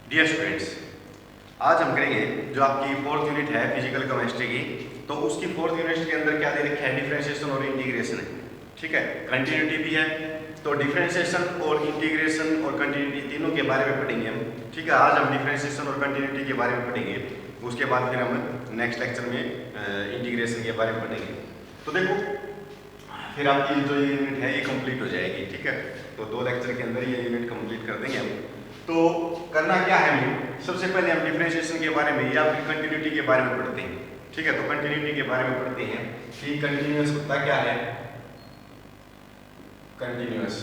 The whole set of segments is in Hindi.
डियर स्टूडेंट्स, आज हम करेंगे जो आपकी फोर्थ यूनिट है फिजिकल केमिस्ट्री की। तो उसकी फोर्थ यूनिट के अंदर क्या दे रखा है, डिफरेंशिएशन और इंटीग्रेशन है। ठीक है, कंटिन्यूटी भी है। तो डिफरेंशिएशन और इंटीग्रेशन और कंटिन्यूटी तीनों के बारे में पढ़ेंगे हम। ठीक है, आज हम डिफरेंशिएशन और कंटिन्यूटी के बारे में पढ़ेंगे। उसके बाद फिर हम नेक्स्ट लेक्चर में इंटीग्रेशन के बारे में पढ़ेंगे। तो देखो, फिर आपकी जो ये यूनिट है ये कंप्लीट हो जाएगी। ठीक है, तो 2 लेक्चर के अंदर ये यूनिट कंप्लीट कर देंगे हम। तो करना क्या है हमें, सबसे पहले हम डिफरेंशिएशन के बारे में या फिर कंटिन्यूटी के बारे में पढ़ते हैं। ठीक है, तो कंटिन्यूटी के बारे में पढ़ते हैं कि कंटिन्यूअस होता क्या है। कंटिन्यूअस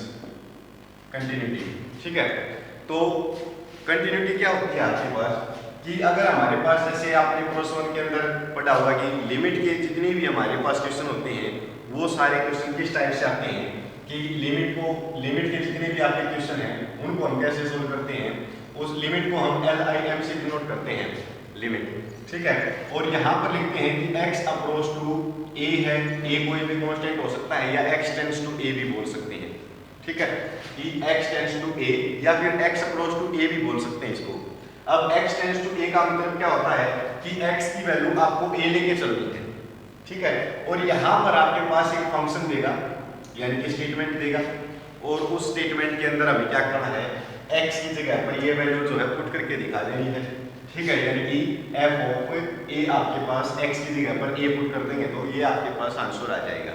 कंटिन्यूटी, ठीक है। तो कंटिन्यूटी क्या होती है आपके पास कि अगर हमारे पास, जैसे आपने प्लस 1 के अंदर पढ़ा होगा कि लिमिट के जितने भी हमारे पास क्वेश्चन होते हैं वो सारे क्वेश्चन किस टाइप से आते हैं कि लिमिट के जितने भी आपके क्वेश्चन हैं उनको हम कैसे सोल्व करते हैं। उस लिमिट को हम LIM से डिनोट करते हैं, लिमिट। ठीक है, और यहाँ पर लिखते हैं कि x अप्रोच टू a है। a कोई भी कांस्टेंट हो सकता है या x टेंड्स टू a भी बोल सकते हैं। ठीक है, कि x टेंड्स टू a या फिर x अप्रोच टू a भी बोल सकते हैं इसको। अब x टेंड्स टू a का मतलब क्या होता है कि x की वैल्यू आपको a लेके चलनी है। ठीक है, और यहाँ पर आपके पास एक फंक्शन देगा, यानी कि स्टेटमेंट देगा, और उस स्टेटमेंट के अंदर हमें क्या करना है, x की जगह पर ये वैल्यू जो है पुट करके दिखा देनी है। ठीक है, यानी कि f ऑफ a आपके पास x की जगह पर a पुट कर देंगे तो ये आपके पास आंसर आ जाएगा।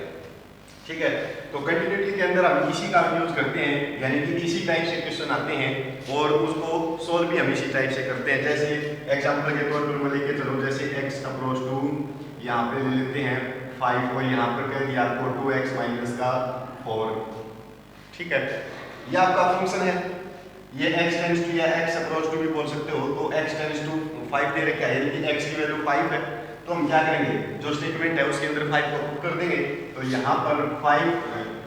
ठीक है, तो कंटिन्यूटी के अंदर हम इसी का यूज करते हैं, यानी कि इसी टाइप से क्वेश्चन आते हैं और उसको सोल्व भी हम इसी टाइप से करते हैं। जैसे एग्जांपल के तौर पर मैं लेके चलो, जैसे x अप्रोच टू यहाँ पे ले लेते हैं 5 और यहाँ पर कह दिया आपको 2x माइनस का 4। ठीक है, ये आपका फंक्शन है, ये x टेंड्स टू या x अप्रोच टू भी बोल सकते हो। तो x टेंड्स टू 5 दे रखा है, यानी कि x की वैल्यू 5 है। तो हम क्या करेंगे, जो स्टेटमेंट है उसके अंदर 5 को पुट कर देंगे। तो यहाँ पर 5,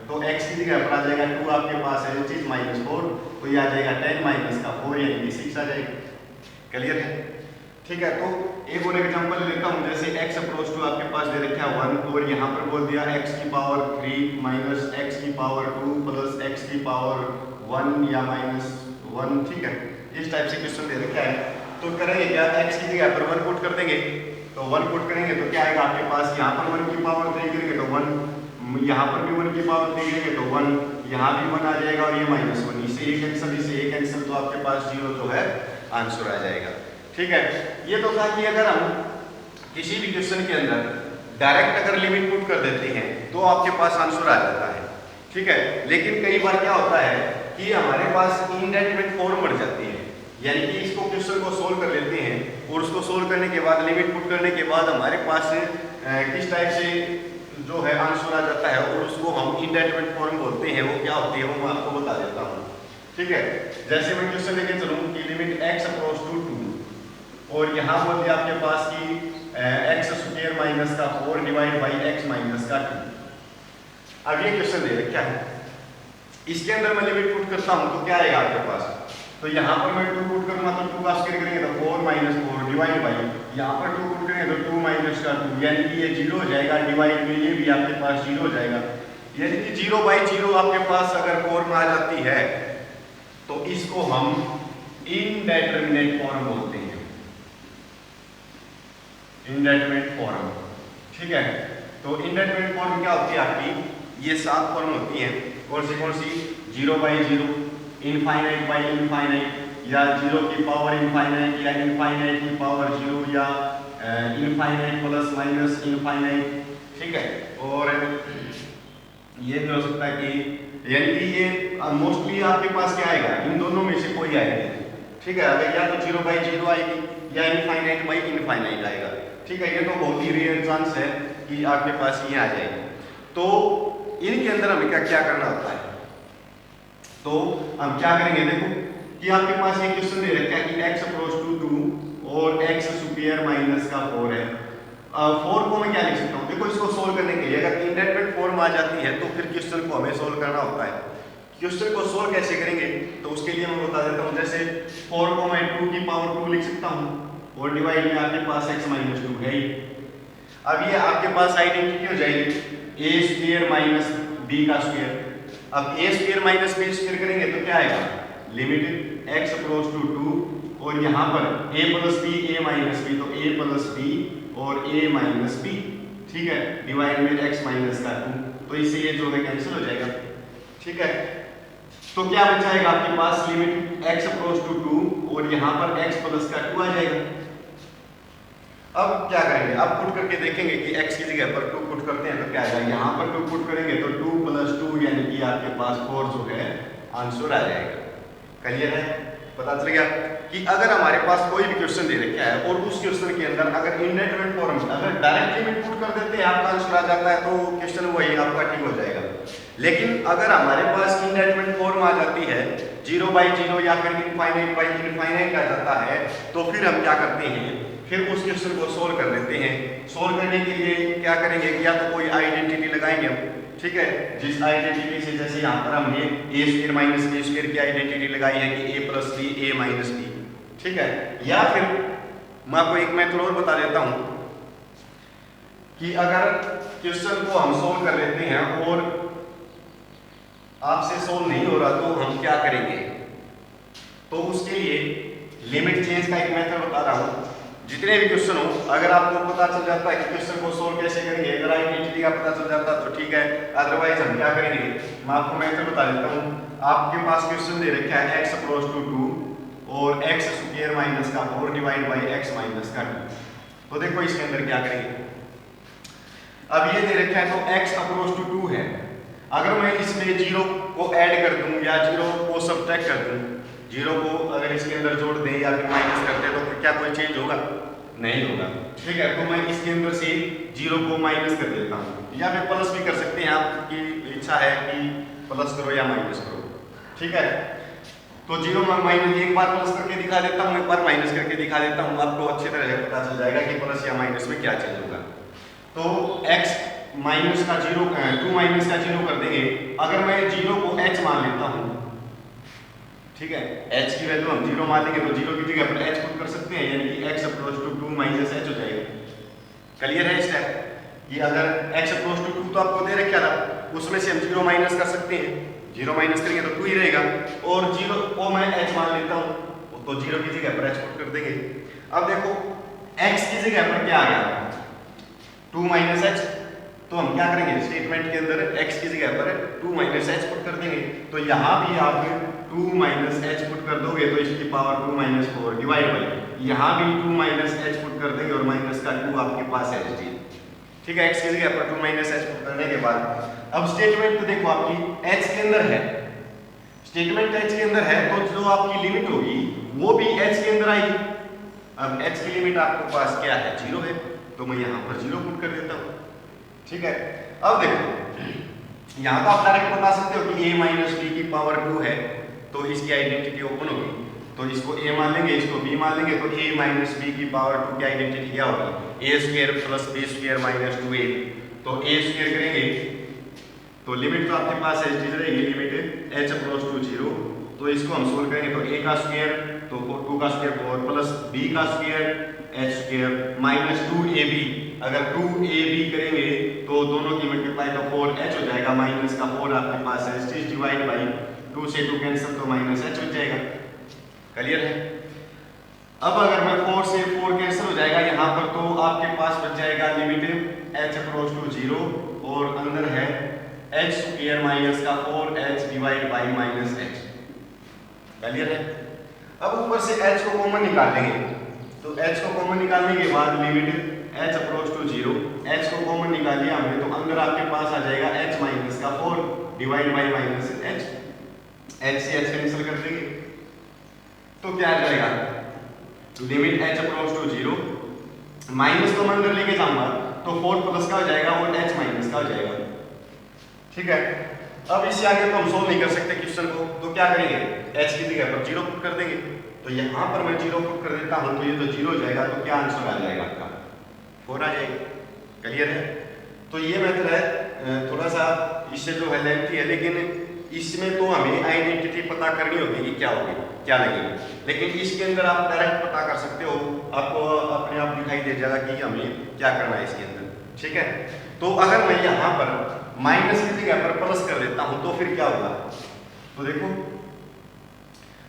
तो x की जगह पर आ जाएगा 2 आपके पास है, विच इज -4। तो ये आ जाएगा 10 माइनस का 4, यानी कि 6 आ जाएगा। क्लियर है? ठीक है, तो एक और एग्जांपल लेता हूँ, जैसे x अप्रोच टू आपके पास दे रखा है 1 और यहाँ पर बोल दिया x की पावर 3 माइनस x की पावर 2 प्लस x की पावर 1 या -1। ठीक है, इस टाइप से क्वेश्चन दे रखा है। तो करेंगे क्या, x की जगह पर 1 पुट कर देंगे। तो 1 पुट करेंगे तो क्या आएगा आपके पास, यहाँ पर 1 की पावर 3 करेंगे तो 1, यहाँ पर भी 1 की पावर 3 करेंगे तो 1, यहाँ भी 1 आ जाएगा और ये -1। इससे ये कैंसिल, इससे ये कैंसिल, तो आपके पास 0 जो है आंसर आ जाएगा। ठीक है, ये तो था कि अगर हम किसी भी क्वेश्चन के अंदर डायरेक्ट अगर लिमिट पुट कर देते हैं तो आपके पास आंसर आ जाता है। ठीक है, लेकिन कई बार क्या होता है कि हमारे पास इनडेफिनिट फॉर्म बढ़ जाती है, यानी कि इसको क्वेश्चन को सोल्व कर लेते हैं और उसको सोल्व करने के बाद लिमिट पुट करने के बाद हमारे पास किस टाइप से जो है आंसर आ जाता है और उसको हम इनडेफिनिट फॉर्म बोलते हैं। वो क्या होती है वो मैं आपको बता देता हूँ। ठीक है, जैसे मैं क्वेश्चन लेके चलूँ कि लिमिट x अप्रोच टू 2 और यहाँ बोल दिया आपके पास कि x स्क्वायर माइनस का 4 डिवाइड बाई x माइनस का 2। अब ये क्वेश्चन दे रखा है, इसके अंदर मैं लिमिट पुट करता हूँ तो क्या आएगा आपके पास। तो यहाँ पर मैं 2 पुट करूँगा तो 2 का स्क्वायर करेंगे तो 4 माइनस 4 डिवाइड बाई, यहाँ पर 2 पुट करेंगे तो 2 माइनस का 2, यानी कि ये 0 हो जाएगा। डिवाइड में ये भी आपके पास 0 हो जाएगा, यानी कि 0 बाई 0 आपके पास अगर फॉर्म आ जाती है तो इसको हम इनडेटरमिनेट फॉर्म बोलते हैं, इनडेटरमिनेट फॉर्म। ठीक है, तो इनडेटरमिनेट फॉर्म क्या होती है आपकी, ये 7 फॉर्म होती हैं। कौन सी 0 बाई 0, इनफाइनाइट बाई इनफाइनाइट, या 0 की पावर इनफाइनाइट, या इनफाइनाइट की पावर 0, या इनफाइनाइट प्लस माइनस इनफाइनाइट। ठीक है, और ये भी हो सकता है कि, यानी कि ये मोस्टली आपके पास क्या आएगा, इन दोनों में से कोई आएगा। ठीक है, अगर या तो 0 बाई 0 आएगी या इनफाइनाइट बाई इनफाइनाइट आएगा। ठीक है, ये तो बहुत ही रेयर चांस है कि आपके पास ये आ जाएगी। तो इनके अंदर हमें क्या क्या करना होता है, तो हम क्या करेंगे, देखो कि आपके पास एक क्वेश्चन दे रखा है कि x अप्रोच टू 2 और x स्क्वायर माइनस का 4 है। 4 को मैं क्या लिख सकता हूँ, देखो इसको सोल्व करने के लिए अगर इंडेफिनिट फॉर्म आ जाती है तो फिर क्वेश्चन को हमें सोल्व करना होता है। क्वेश्चन को सोल्व कैसे करेंगे तो उसके लिए मैं बता देता हूँ। जैसे 4 को मैं 2 की पावर 2 लिख सकता हूँ और डिवाइड में आपके पास x माइनस 2 है ही। अब ये आपके पास आइडेंटिटी हो जाएगी a स्क्वायर माइनस b का स्क्वायर। अब a square minus b square करेंगे तो क्या आएगा, लिमिट x अप्रोच टू 2 और यहाँ पर a plus b a minus b, तो a प्लस बी और a माइनस बी, ठीक है, डिवाइड में x माइनस का 2, तो इससे ये जो है कैंसिल हो जाएगा, ठीक है। तो क्या बचाएगा आपके पास, लिमिट x अप्रोच टू 2 और यहाँ पर x प्लस का 2 आ जाएगा। अब क्या करेंगे, अब पुट करके देखेंगे कि x की जगह पर 2 पुट करते हैं तो क्या आएगा, यहाँ पर 2 पुट करेंगे तो 2 प्लस 2 यानी कि आपके पास 4 जो है आंसर आ जाएगा। क्लियर है, पता चल गया कि अगर हमारे पास कोई भी क्वेश्चन दे रखा है और उस क्वेश्चन के अंदर अगर इनडेटरमिनेट फॉर्म, अगर डायरेक्ट लिमिट पुट कर देते हैं आपका आंसर आ जाता है तो क्वेश्चन वही आपका ठीक हो जाएगा। लेकिन अगर हमारे पास इनडेटरमिनेट फॉर्म आ जाती है 0/0 या फिर इनफाइनाइट आ जाता है, तो फिर हम क्या करते हैं, फिर उस क्वेश्चन को सोल्व कर लेते हैं। सोल्व करने के लिए क्या करेंगे, या तो कोई आइडेंटिटी लगाएंगे हम, ठीक है, जिस आइडेंटिटी से, जैसे यहाँ पर हमने a square minus b square की आइडेंटिटी लगाई है कि a plus b a minus b, ठीक है। या फिर मैं आपको एक मेथड और बता देता हूँ कि अगर क्वेश्चन को हम सोल्व कर लेते हैं और आपसे सोल्व नहीं हो रहा तो हम क्या करेंगे, तो उसके लिए लिमिट चेंज का एक मेथड बता रहा हूँ। जितने भी क्वेश्चन हो, अगर आपको पता चल जाता है कि क्वेश्चन को सोल्व कैसे करेंगे, अगर आइडेंटिटी का पता चल जाता है तो ठीक है, अदरवाइज हम क्या करेंगे, मैं आपको मेथड बता देता हूँ। आपके पास क्वेश्चन दे रखा है x अप्रोच टू 2 और x स्क्वायर माइनस का 4 डिवाइड बाई x माइनस का 2, तो देखो इसके अंदर क्या करेंगे। अब ये दे रखा है तो x अप्रोच टू 2 है, अगर मैं इसमें 0 को ऐड कर दूं या 0 को सब्ट्रैक्ट कर दूं, 0 को अगर इसके अंदर जोड़ दें या फिर माइनस कर दें तो क्या कोई चेंज होगा, नहीं होगा, ठीक है। तो मैं इसके अंदर से 0 को माइनस कर देता हूँ या फिर प्लस भी कर सकते हैं, आपकी इच्छा है कि प्लस करो या माइनस करो, ठीक है। तो 0 माइनस एक बार प्लस करके दिखा देता हूँ, एक बार माइनस करके दिखा देता हूँ, आपको अच्छी तरह से पता चल जाएगा कि प्लस या माइनस में क्या चेंज होगा। तो x माइनस का 0 2 माइनस का 0 कर देंगे, अगर मैं 0 को h मान लेता हूँ, ठीक है, h की वैल्यू हम 0 मान लेंगे तो 0 की जगह पर h पुट कर सकते हैं, यानी कि x approach to 2 minus h हो जाएगा। क्लियर है स्टेप, ये अगर x अप्रोच टू 2 तो आपको दे रखा था, उसमें से हम 0 माइनस कर सकते हैं, 0 माइनस करेंगे तो 2 ही रहेगा, और 0 को मैं h मान लेता हूँ तो 0 की जगह पर h पुट कर देंगे। अब देखो x की जगह पर क्या आ गया, 2 माइनस h, तो हम क्या करेंगे, स्टेटमेंट के अंदर x की जगह पर 2 माइनस h पुट कर देंगे, तो यहाँ भी आप 2 माइनस h पुट कर दोगे तो इसकी पावर 2 माइनस 4 डिवाइड बाई, यहाँ भी 2 माइनस h पुट कर देंगे और माइनस का 2 आपके पास है, ठीक है। x की जगह पर 2 माइनस h पुट करने के बाद अब स्टेटमेंट तो देखो आपकी h के अंदर है, स्टेटमेंट h के अंदर है, तो जो आपकी लिमिट होगी वो भी h के अंदर आएगी। अब h की लिमिट आपके पास क्या है, 0 है, तो मैं यहाँ पर 0 पुट कर देता हूँ, ठीक है। अब देखो यहाँ तो आप डायरेक्ट बता सकते हो कि a माइनस बी की पावर 2 है, तो इसकी आइडेंटिटी ओपन होगी, तो इसको a मान लेंगे, इसको b मान लेंगे, तो a माइनस बी की पावर 2 की आइडेंटिटी क्या होगी, a square plus b square minus 2a, तो a स्क्वायर करेंगे तो लिमिट तो आपके पास h रहेगी, लिमिट h अप्रोच टू 0, तो इसको हम सोल्व करेंगे तो a का स्क्वायर तो 2 का स्क्वायर 4 प्लस b का square h square minus 2ab, अगर 2ab करेंगे तो दोनों की मल्टीप्लाई तो 4h हो जाएगा, माइनस का 4 आपके पास है, h डिवाइड बाई 2 से 2 कैंसिल तो माइनस h हो जाएगा। क्लियर है। अब अगर मैं 4 से 4 कैंसिल हो जाएगा यहाँ पर, तो आपके पास बच जाएगा लिमिट h अप्रोच टू 0 और अंदर है h स्क्वायर माइनस का 4h divide by minus h। Clear है। अब ऊपर से h को कॉमन निकाल लेंगे, तो h को कॉमन निकालने के बाद limit h approach to 0, h को कॉमन निकाल लिया हमने, तो अंदर आपके पास आ जाएगा h माइनस का 4 divide by minus h, h से h कैंसिल कर देंगे तो क्या आ जाएगा, limit h approach to 0, minus को मैं अंदर लेके जाऊंगा तो 4 प्लस का हो जाएगा और h माइनस का हो जाएगा, ठीक है। अब इससे आगे तो हम सोल्व नहीं कर सकते क्वेश्चन को, तो क्या करेंगे, h की जगह पर 0 पुट कर देंगे, तो यहाँ पर मैं 0 पुट कर देता हूँ, तो ये तो 0 हो जाएगा, तो क्या आंसर आ जाएगा आपका 4 आ जाएगा। क्लियर है। तो ये मेथड है, थोड़ा सा इससे जो है लेंथी है, लेकिन इसमें तो हमें आइडेंटिटी पता करनी होगी कि क्या होगी, क्या लगेगी, लेकिन इसके अंदर आप डायरेक्ट पता कर सकते हो, आपको अपने आप दिखाई दे जाएगा कि हमें क्या करना है इसके अंदर, ठीक है। तो अगर मैं यहाँ पर माइनस की जगह पर प्लस कर देता हूँ तो फिर क्या होगा, तो देखो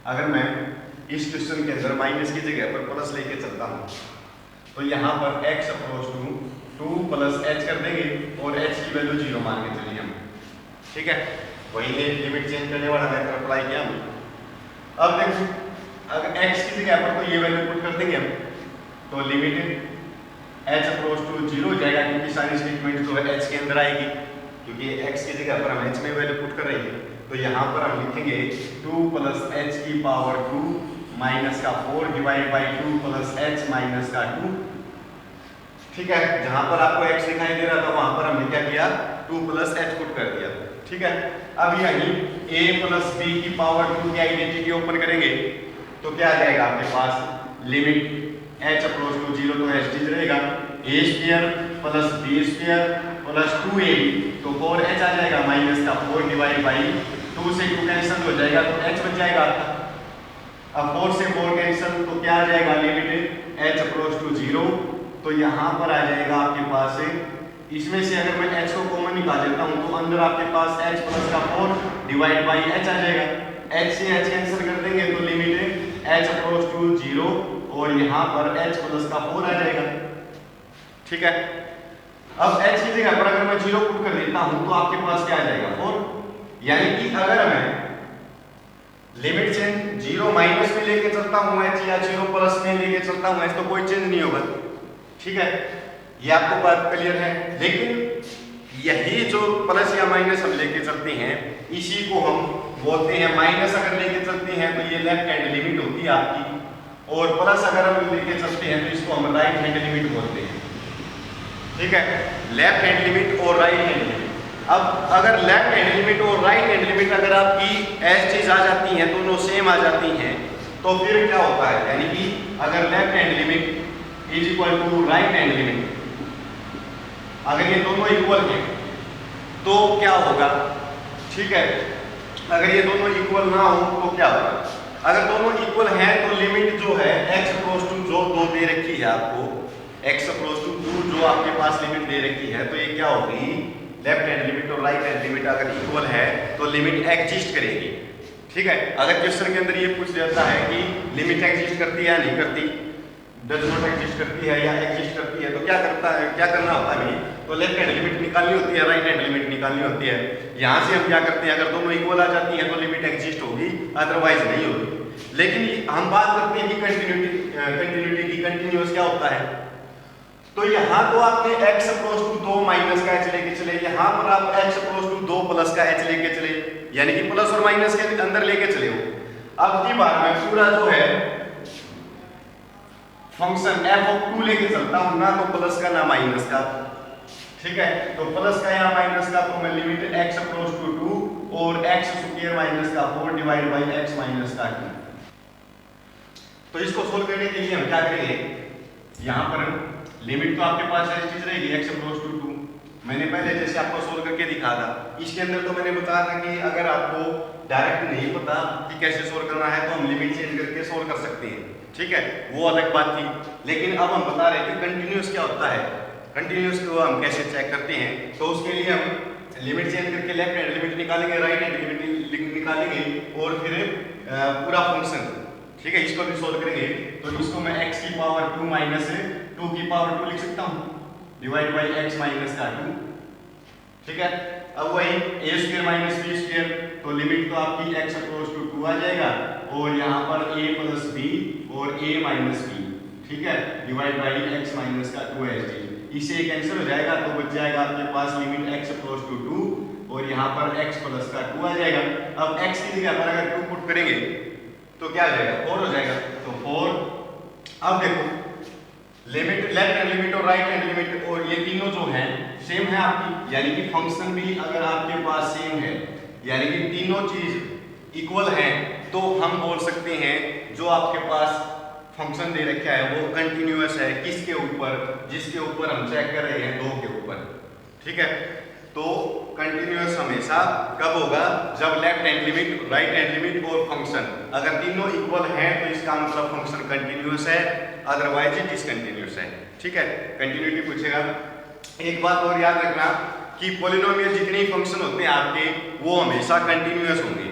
अगर मैं इस क्वेश्चन के अंदर माइनस की जगह पर प्लस लेके चलता हूँ, तो यहाँ पर x approach to 2 plus h कर देंगे और h की वैल्यू 0 मान के चलिए हम। ठीक है, वही लिमिट चेंज करने वाला मेथड अप्लाई किया हमने। अब देखो, अगर x की जगह पर तो ये वैल्यू पुट कर देंगे हम, तो लिमिट h अप्रोच टू 0 हो जाएगा, क्योंकि सारी स्टेटमेंट जो है h के अंदर आएगी, क्योंकि x की जगह पर हम h में वैल्यू पुट कर रहे हैं। तो यहाँ पर हम लिखेंगे 2 प्लस h की पावर 2 माइनस का 4 divide by 2 plus h minus का 2। ठीक है, जहाँ पर आपको x दिखाई दे रहा था वहाँ पर हमने क्या किया, 2 प्लस h पुट कर दिया। ठीक है, अब यही a प्लस b की पावर 2 की आइडेंटिटी ओपन करेंगे, तो क्या आ जाएगा आपके पास, लिमिट h अप्रोच टू 0 तो h डी रहेगा, a square plus b square plus 2ab, तो 4h आ जाएगा माइनस का 4 डिवाइड बाई 2 से 2 कैंसिल हो जाएगा तो h बच जाएगा आपका। अब 4 से 4 कैंसिल तो क्या आ जाएगा, लिमिट h अप्रोच टू 0, तो यहाँ पर आ जाएगा आपके पास इसमें से अगर मैं h को कॉमन निकाल लेता हूँ तो अंदर आपके पास h प्लस का 4 डिवाइड बाई h आ जाएगा, h से h कैंसिल कर देंगे तो लिमिट h अप्रोच टू 0 और यहाँ पर h प्लस का 4 आ जाएगा। ठीक है, अब h की जगह पर अगर मैं 0 पुट कर देता हूँ तो आपके पास क्या आ जाएगा, 4। यानी कि अगर मैं लिमिट चेंज 0 माइनस में लेके चलता हूँ h या 0 प्लस में लेके चलता हूँ h, तो कोई चेंज नहीं होगा। ठीक है, ये आपको बात क्लियर है। लेकिन यही जो प्लस या माइनस हम लेके चलते हैं, इसी को हम बोलते हैं माइनस अगर लेके चलते हैं तो ये लेफ्ट हैंड लिमिट होती है आपकी, और प्लस अगर हम लेके चलते हैं तो इसको हम राइट हैंड लिमिट बोलते हैं। ठीक है, लेफ्ट हैंड लिमिट और राइट हैंड लिमिट। अब अगर लेफ्ट हैंड लिमिट और राइट हैंड लिमिट अगर आपकी एज चीज आ जाती हैं, दोनों सेम आ जाती हैं, तो फिर क्या होता है, यानी कि अगर left hand limit is equal to right hand limit, अगर ये दोनों इक्वल हैं तो क्या होगा। ठीक है, अगर ये दोनों इक्वल ना हो तो क्या होगा, अगर दोनों इक्वल हैं तो लिमिट जो है x अप्रोच टू जो 2 दे रखी है आपको, x अप्रोच टू 2 जो आपके पास लिमिट दे रखी है, तो ये क्या होगी, लेफ्ट हैंड लिमिट और राइट हैंड लिमिट अगर इक्वल है तो लिमिट एग्जिस्ट करेगी। ठीक है, अगर क्वेश्चन के अंदर ये पूछ जाता है कि लिमिट एग्जिस्ट करती है या नहीं करती, डज नॉट एग्जिस्ट करती है या एग्जिस्ट करती है, तो क्या करता है, क्या करना होता है, तो लेफ्ट हैंड लिमिट निकालनी होती है, राइट हैंड लिमिट निकालनी होती है। यहाँ से हम क्या करते हैं, अगर दोनों इक्वल आ जाती हैं तो लिमिट एग्जिस्ट होगी, अदरवाइज नहीं होगी। लेकिन हम बात करते हैं कि कंटिन्यूटी की, कंटिन्यूअस क्या होता है, तो यहाँ तो आपने x अप्रोच टू 2 माइनस का h लेके चले, यहाँ पर आप x अप्रोच टू 2 प्लस का h लेके चले, यानी कि प्लस और माइनस के अंदर लेके चले हो। अब की बार मैं पूरा जो है फंक्शन f ऑफ 2 लेके चलता हूँ, ना तो प्लस का ना माइनस का। ठीक है, तो प्लस का या माइनस का तो मैं लिमिट x अप्रोच टू 2 और x स्क्वायर माइनस का 4 डिवाइड बाई x माइनस का 2। तो इसको सोल्व करने के लिए हम क्या करेंगे, यहाँ पर लिमिट तो आपके पास एज चीज रहेगी x अप्रोच टू 2, मैंने पहले जैसे आपको सोल्व करके दिखा था। इसके अंदर तो मैंने बताया था कि अगर आपको डायरेक्ट नहीं पता कि कैसे सोल्व करना है तो हम लिमिट चेंज करके सोल्व कर सकते हैं। ठीक है, वो अलग बात थी। लेकिन अब हम बता रहे हैं कि कंटिन्यूअस क्या होता है, कंटिन्यूअस को हम कैसे चेक करते हैं। तो उसके लिए हम लिमिट चेंज करके लेफ्ट हैंड लिमिट निकालेंगे, राइट हैंड लिमिट निकालेंगे और फिर पूरा फंक्शन, ठीक है, इसको भी सोल्व करेंगे। तो इसको मैं x की पावर 2 माइनस 2 की पावर 2 लिख सकता हूँ डिवाइड बाई x माइनस का 2। ठीक है, अब वही a square minus b square, तो लिमिट तो आपकी x अप्रोच टू 2 आ जाएगा और यहाँ पर a प्लस b और a माइनस b, ठीक है, डिवाइड बाई x माइनस का 2 एच डी। इससे कैंसिल हो जाएगा तो बच जाएगा आपके पास लिमिट x अप्रोच टू 2 और यहाँ पर x प्लस का 2 आ जाएगा। अब x की जगह पर अगर 2 पुट करेंगे तो क्या आ जाएगा, 4 हो जाएगा, तो 4। अब देखो लिमिट, लेफ्ट हैंड लिमिट और राइट हैंड लिमिट और ये तीनों जो हैं सेम है आपकी, यानी कि फंक्शन भी अगर आपके पास सेम है, यानी कि तीनों चीज इक्वल हैं, तो हम बोल सकते हैं जो आपके पास फंक्शन दे रखा है वो कंटिन्यूअस है। किसके ऊपर, जिसके ऊपर हम चेक कर रहे हैं 2 के ऊपर। ठीक है, तो कंटिन्यूअस हमेशा कब होगा, जब left hand limit, right hand limit और फंक्शन अगर तीनों इक्वल हैं तो इसका मतलब फंक्शन कंटिन्यूअस है, अदरवाइज इट डिसकंटिन्यूअस है। ठीक है, कंटिन्यूटी पूछेगा। एक बात और याद रखना कि पॉलिनोमियल जितने फंक्शन होते हैं आपके वो हमेशा कंटिन्यूअस होंगे।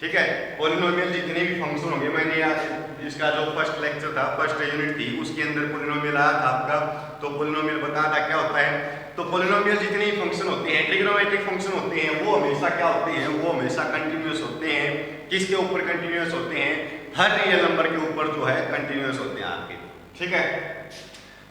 ठीक है। पॉलिनोमियल जितने भी फंक्शन होंगे, मैंने आज इसका जो फर्स्ट लेक्चर था, फर्स्ट यूनिट थी, उसके अंदर पॉलिनोमियल आया था आपका, तो पॉलिनोमियल बताया था क्या होता है। तो पॉलिनोमियल जितने भी फंक्शन होते हैं, ट्रिग्नोमेट्रिक फंक्शन होते हैं, वो हमेशा क्या होते हैं, वो हमेशा कंटिन्यूअस होते हैं। किसके ऊपर कंटिन्यूअस होते हैं? हर रियल नंबर के ऊपर जो है कंटिन्यूअस होते हैं आपके, ठीक है।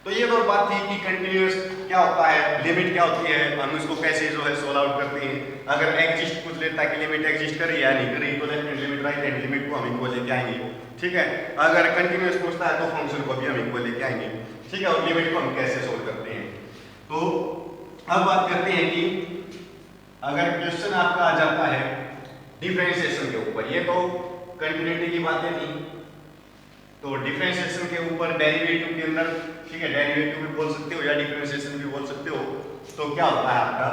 तो ये तो बात थी कि कंटिन्यूअस क्या होता है, लिमिट क्या होती है, हम इसको कैसे जो है सोल्व आउट करते हैं। अगर एग्जिस्ट पूछ लेता है कि लिमिट एग्जिस्ट कर रही है या नहीं कर रही, तो left hand limit right hand limit को हम इक्वल लेके आएंगे, ठीक है। अगर कंटिन्यूअस पूछता है तो फंक्शन को भी हम इक्वल लेके आएंगे, ठीक है। और लिमिट को हम कैसे सोल्व करते हैं। तो अब बात करते हैं कि अगर क्वेश्चन आपका आ जाता है डिफरेंशिएशन के ऊपर, ये तो कंटिन्यूटी की बातें थी, तो डिफरेंशिएशन के ऊपर डेरिवेटिव के अंदर, ठीक है, डेरिवेटिव भी बोल सकते हो या डिफरेंशिएशन भी बोल सकते हो। तो क्या होता है आपका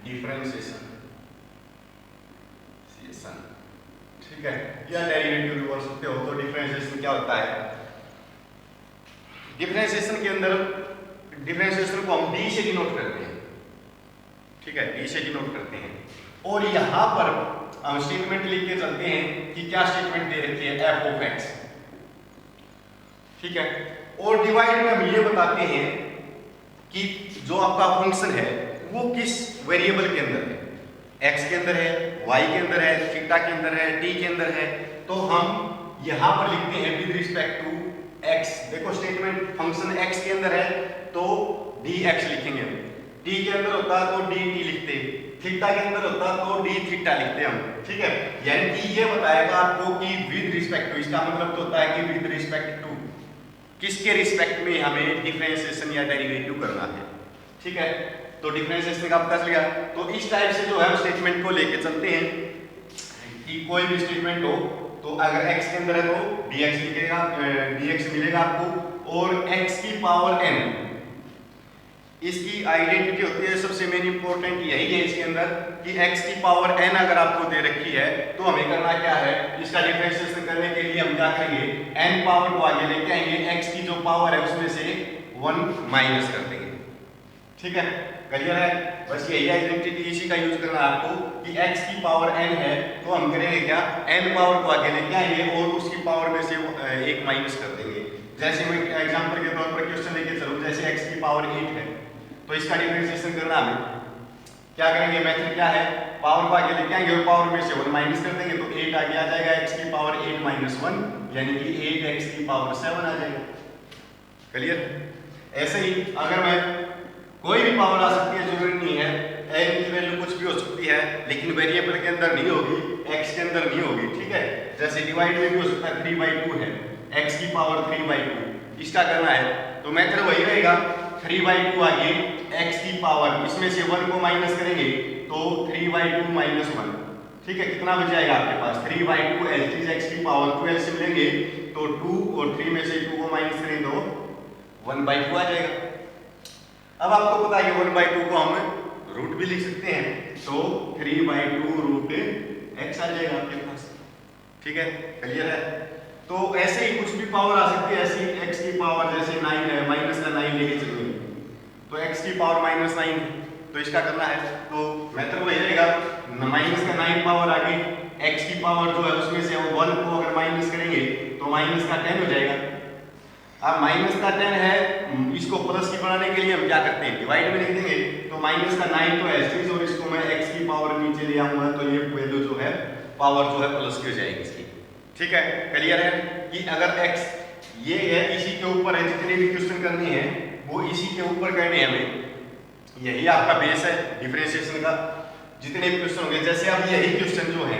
डिफरेंशिएशन, ठीक है, या डेरिवेटिव भी बोल सकते हो। तो डिफरेंशिएशन क्या होता है? डिफरेंशिएशन के अंदर डिफरेंशिएशन को हम डी से डिनोट करते हैं, ठीक है, डी से डिनोट करते हैं। और यहां पर हम स्टेटमेंट लिख के चलते हैं कि क्या स्टेटमेंट दे रखी है, एफ ऑफ एक्स, ठीक है। और डिवाइड में हम ये बताते हैं कि जो आपका फंक्शन है वो किस वेरिएबल के अंदर है, एक्स के अंदर है, वाई के अंदर है, थीटा के अंदर है, टी के अंदर है। तो हम यहां पर लिखते हैं विद रिस्पेक्ट टू एक्स। देखो स्टेटमेंट फंक्शन एक्स के अंदर है तो डी एक्स लिखेंगे, टी के अंदर होता तो डी टी लिखते, थीटा के अंदर होता तो डी थीटा लिखते हम, ठीक है। यानी कि ये बताएगा आपको कि विद रिस्पेक्ट टू, इसका मतलब तो होता है कि विद रिस्पेक्ट टू, किसके रिस्पेक्ट में हमें डिफरेंशिएशन या डेरिवेटिव करना है, ठीक है। तो डिफरेंशिएशन का पता चल गया। तो इस टाइप से जो है हम स्टेटमेंट को लेके चलते हैं कि कोई भी स्टेटमेंट हो तो अगर x के अंदर है तो dx लिखेगा, dx मिलेगा आपको, और x की पावर n इसकी आइडेंटिटी होती है। सबसे मेन इंपॉर्टेंट यही है इसके अंदर कि x की पावर n अगर आपको दे रखी है तो हमें करना क्या है, इसका डिफरेंशिएशन करने के लिए हम क्या करेंगे, n पावर को आगे लेके आएंगे, x की जो पावर है उसमें से 1 माइनस कर देंगे, ठीक है। क्लियर है? बस यही आइडेंटिटी, इसी का यूज करना है आपको कि x की पावर n है तो हम करेंगे क्या, n पावर को आगे लेके आएंगे और उसकी पावर में से 1 माइनस कर देंगे। जैसे मैं एग्जांपल के तौर पर क्वेश्चन लेके चलूं, जैसे x की पावर 8 है तो इसका डिफरेंशिएशन करना हमें क्या करेंगे, मेथड क्या है, पावर को आगे लेके आएंगे और पावर में से 1 माइनस कर देंगे, तो 8 आगे आ जाएगा, x की पावर 8 माइनस 1 यानी कि 8x की पावर 7 आ जाएगा। क्लियर? ऐसे ही अगर मैं कोई भी पावर आ सकती है, जरूरी नहीं है n की वैल्यू कुछ भी हो सकती है, लेकिन वेरिएबल के अंदर नहीं होगी, x के अंदर नहीं होगी, ठीक है। जैसे डिवाइड में भी हो सकता है, 3/2 है, x की पावर 3/2, इसका करना है तो मेथड वही रहेगा, 3/2 आगे x की पावर, इसमें से 1 को माइनस करेंगे तो 3/2 माइनस 1, ठीक है। कितना बच जाएगा आपके पास, 3/2 एलसीज x की पावर 2 एलसीएम लेंगे तो 2 और 3 में से 2 को माइनस करें तो 1/2 आ जाएगा। अब आपको पता है कि 1/2 को हम रूट भी लिख सकते हैं, तो 3/2 रूट x आ जाएगा आपके पास, ठीक है। क्लियर है? तो ऐसे ही कुछ भी पावर आ सकती है, ऐसी x की पावर जैसे 9 है, माइनस का 9 लेके चलेंगे तो x की पावर माइनस 9, तो इसका करना है तो मेथड वही रहेगा, माइनस का 9 पावर आगे x की पावर जो है उसमें से 1 को अगर माइनस करेंगे तो माइनस का 10 हो जाएगा। अब माइनस का 10 है, इसको प्लस की बनाने के लिए हम क्या करते हैं, डिवाइड में लिख देंगे, तो माइनस का 9 तो एलसीज और इसको मैं x की पावर नीचे ले आऊंगा तो ये वैल्यू जो है पावर जो है प्लस की हो जाएगी इसकी, ठीक है। क्लियर है कि अगर x ये है, इसी के ऊपर है, जितने भी क्वेश्चन करने हैं वो इसी के ऊपर करने हैं हमें, यही आपका बेस है डिफरेंशिएशन का। जितने भी क्वेश्चन होंगे, जैसे अब यही क्वेश्चन जो है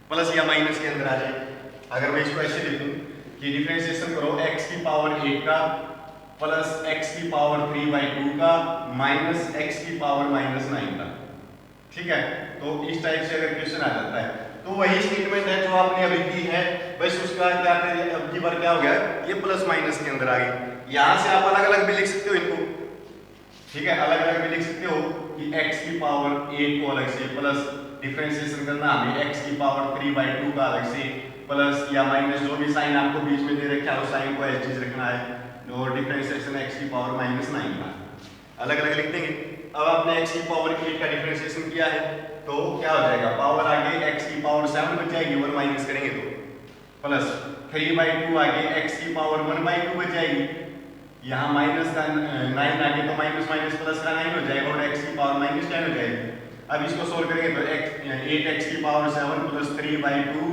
प्लस या माइनस के अंदर आ जाए, अगर मैं इसको ऐसे लिखूं कि डिफरेंशिएशन करो x की पावर 8 का प्लस x की पावर 3/2 का माइनस x की पावर माइनस 9 का, ठीक है। तो इस टाइप से अगर क्वेश्चन आ जाता है तो वही स्टेटमेंट है जो आपने अभी की है, बस उसका क्या करें, अब की बार क्या हो गया, ये प्लस माइनस के अंदर आ गई। यहां से आप अलग अलग भी लिख सकते हो इनको, ठीक है, अलग अलग भी लिख सकते हो कि x की पावर 8 को अलग से, प्लस डिफरेंशिएशन करना हमें x की पावर 3/2 का अलग से, प्लस या माइनस जो भी साइन आपको बीच में दे रखा है उस साइन को एज चीज रखना है, और डिफरेंशिएशन x की पावर माइनस 9 का अलग अलग लिख देंगे। अब आपने x की पावर 8 का डिफरेंशिएशन किया है तो क्या हो जाएगा, पावर आगे x की पावर 7 बच जाएगी, 1 माइनस करेंगे तो, प्लस 3/2 आगे x की पावर 1/2 बच जाएगी, यहाँ माइनस का 9 आगे तो माइनस माइनस प्लस का 9 हो जाएगा और x की पावर -10 हो जाएगी। अब इसको सोल्व करेंगे तो 8x की पावर 7 प्लस 3/2,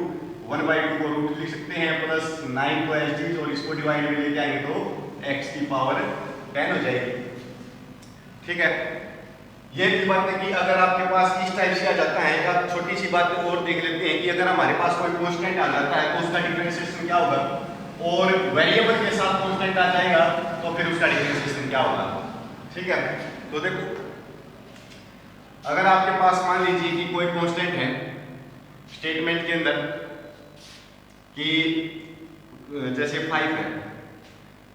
1/2 को रूट लिख सकते हैं, प्लस 9 को एज इट इज और इसको डिवाइड में लेके आएंगे तो x की पावर 10 हो जाएगी। ठीक है, ये भी बात है कि अगर आपके पास इस टाइप से आ जाता है, अब छोटी सी बात और देख लेते हैं कि अगर हमारे पास कोई कांस्टेंट आ जाता है तो उसका डिफरेंशिएशन क्या होगा, और वेरिएबल के साथ कांस्टेंट आ जाएगा तो फिर उसका डिफरेंशिएशन क्या होगा। ठीक है, तो देखो अगर आपके पास मान लीजिए कि कोई कांस्टेंट है स्टेटमेंट के अंदर कि जैसे 5 है,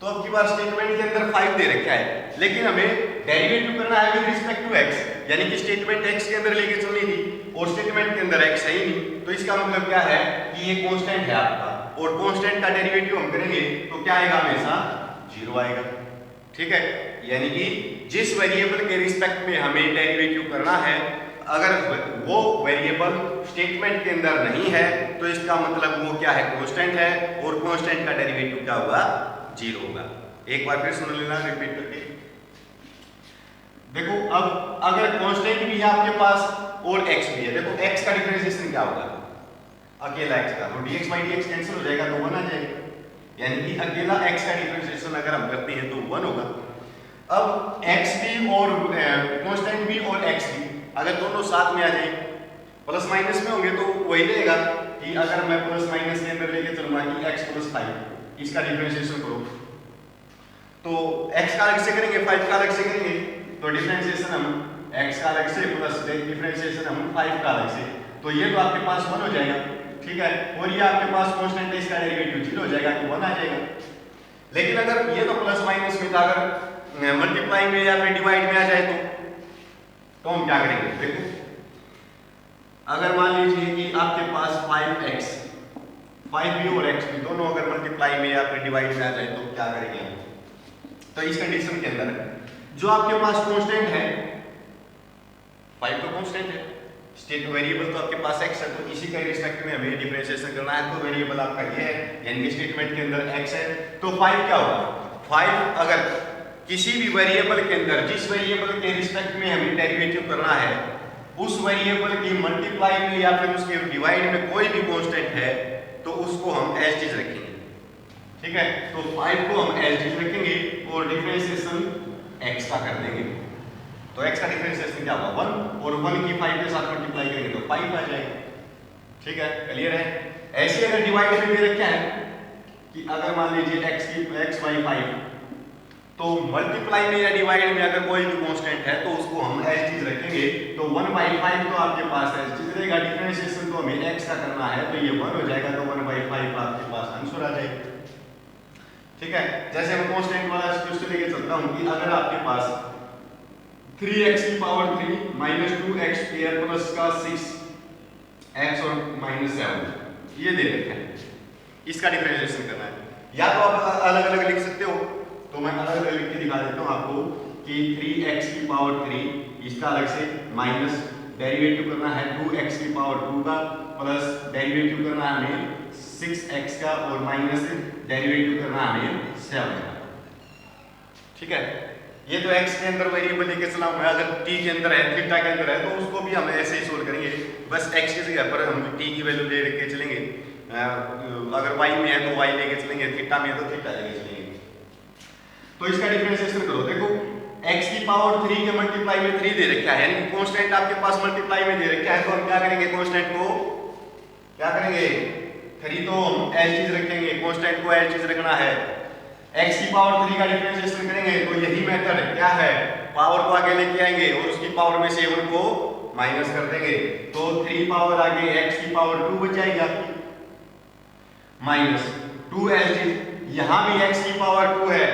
तो अब की बार स्टेटमेंट के अंदर 5 दे रखा है, लेकिन हमें डेरिवेटिव करना है विद रिस्पेक्ट टू x, यानी कि स्टेटमेंट x के अंदर लेके चलनी थी और स्टेटमेंट के अंदर x है ही नहीं, तो इसका मतलब क्या है कि ये कांस्टेंट है आपका, और कांस्टेंट का डेरिवेटिव हम करेंगे तो क्या आएगा, हमेशा 0 आएगा। ठीक है, यानी कि जिस वेरिएबल के रिस्पेक्ट में हमें डेरिवेटिव करना है, अगर वो वेरिएबल स्टेटमेंट के अंदर नहीं है तो इसका मतलब वो क्या है, कांस्टेंट है, और कांस्टेंट का डेरिवेटिव क्या होगा, 0 होगा। एक बार फिर सुन लेना रिपीट करके। देखो अब अगर कांस्टेंट भी है आपके पास और x भी है, देखो x का डिफरेंशिएशन क्या होगा, अकेला x का, तो dx/dx कैंसिल हो जाएगा तो 1 आ जाएगा, यानी कि अकेला x का डिफरेंशिएशन अगर हम करते हैं तो 1 होगा। अब x भी और कांस्टेंट भी और x भी अगर दोनों साथ में आ जाए, प्लस माइनस में होंगे तो वही रहेगा कि अगर मैं प्लस माइनस के अंदर लेके चलूंगा कि x + 5 इसका डिफरेंशिएशन करो, तो x का अलग से करेंगे, 5 का अलग से करेंगे, तो डिफरेंशिएशन हम x का अलग से प्लस डिफरेंशिएशन हम 5 का अलग से, तो ये तो आपके पास 1 हो जाएगा। ठीक है, और ये आपके पास कांस्टेंट है, इसका डेरिवेटिव 0 हो जाएगा तो 1 आ जाएगा। लेकिन अगर ये तो प्लस माइनस में था, अगर मल्टीप्लाई में या फिर डिवाइड में आ जाए तो हम क्या करेंगे, देखो अगर मान लीजिए कि आपके पास 5x, 5 भी और x भी दोनों अगर मल्टीप्लाई में या फिर डिवाइड में आ जाए तो क्या करेंगे हम, तो इस कंडीशन के अंदर जो आपके पास कांस्टेंट है 5 तो कांस्टेंट है, स्टेट वेरिएबल तो आपके पास x है, तो इसी का रिस्पेक्ट में हमें डिफरेंशिएशन करना है, तो वेरिएबल आपका ये है, यानी कि स्टेटमेंट के अंदर x है, तो 5 क्या होगा, 5 अगर किसी भी वेरिएबल के अंदर जिस वेरिएबल के रिस्पेक्ट में हमें डेरिवेटिव करना है उस वेरिएबल की मल्टीप्लाई में या फिर उसके डिवाइड में कोई भी कांस्टेंट है तो उसको हम एज इट इज रखेंगे। ठीक है, तो 5 को हम एज इट इज रखेंगे और डिफरेंशिएशन x का कर देंगे, तो x का डिफरेंशिएशन क्या होगा 1, और 1 की 5 के साथ मल्टीप्लाई करेंगे तो 5 आ जाएगा। ठीक है, क्लियर है। ऐसे अगर डिवाइड में दे रखा है कि अगर मान लीजिए x/5, तो मल्टीप्लाई में या डिवाइड में अगर कोई भी कांस्टेंट है तो उसको हम एज इट इज रखेंगे, तो 1/5 तो आपके पास एज इट इज रहेगा, डिफरेंशिएशन तो हमें x का करना है तो ये 1 हो जाएगा, तो 1/5 आपके पास आंसर आ जाएगा। ठीक है, जैसे मैं कांस्टेंट वाला क्वेश्चन लेके चलता हूं कि अगर आपके पास 3x की पावर 3 -2x स्क्वायर प्लस का 6x और -7 ये दे रखा है, इसका डिफरेंशिएशन करना है, या तो आप अलग अलग लिख सकते हो, तो मैं अलग अलग लिख के दिखा देता हूं आपको कि 3x की पावर 3 इसका अलग से, माइनस डेरिवेटिव करना है 2x की पावर 2 का, प्लस डेरिवेटिव करना है हमें 6x का, और माइनस डेरिवेटिव करना है हमें 7 का। ठीक है, ये तो x के अंदर वेरिएबल लेके चला हुआ है, अगर t के अंदर है, थीटा के अंदर है, तो उसको भी हम ऐसे ही सोल्व करेंगे, बस x की जगह पर हम t की वैल्यू ले के चलेंगे, अगर y में है तो y लेके चलेंगे, थीटा में है तो थीटा लेके चलेंगे। तो इसका डिफरेंशिएशन करो, देखो x की पावर 3 के मल्टीप्लाई में 3 दे रखा है, यानी कांस्टेंट आपके पास मल्टीप्लाई में दे रखा है, तो हम क्या करेंगे, कांस्टेंट को क्या करेंगे, 3 तो हम एज इट इज रखेंगे, कांस्टेंट को एज इट इज रखना है, x की पावर 3 का डिफरेंशिएशन करेंगे, तो यही मेथड क्या है, पावर को आगे लेके आएंगे और उसकी पावर में से 1 को माइनस कर देंगे, तो 3 पावर आगे x की पावर 2 बच जाएगी आपकी, माइनस 2 एज इट इज, यहां भी x की पावर 2 है,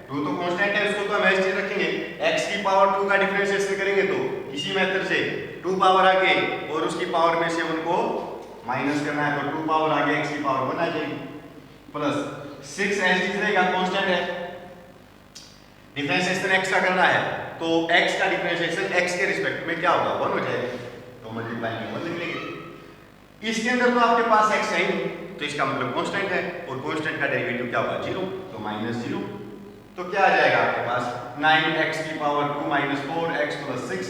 2 तो कांस्टेंट है, उसको तो हम एज इट इज रखेंगे, x की पावर 2 का डिफरेंशिएशन करेंगे तो इसी मेथड से 2 पावर आगे और उसकी पावर में से 1 को माइनस करना है, तो 2 पावर आगे x की पावर 1 आ जाएगी, प्लस 6 एज इट इज रहेगा, कांस्टेंट है, डिफरेंशिएशन x का करना है, तो x का डिफरेंशिएशन x के रिस्पेक्ट में क्या होगा, 1 हो जाएगा, तो तो मल्टीप्लाई में 1 लिख लेंगे। इसके अंदर तो आपके पास x है ही, तो इसका मतलब कांस्टेंट है, और कांस्टेंट का डेरिवेटिव क्या होगा 0, तो -0। तो क्या आ जाएगा आपके पास 9x की पावर 2 - 4x + 6,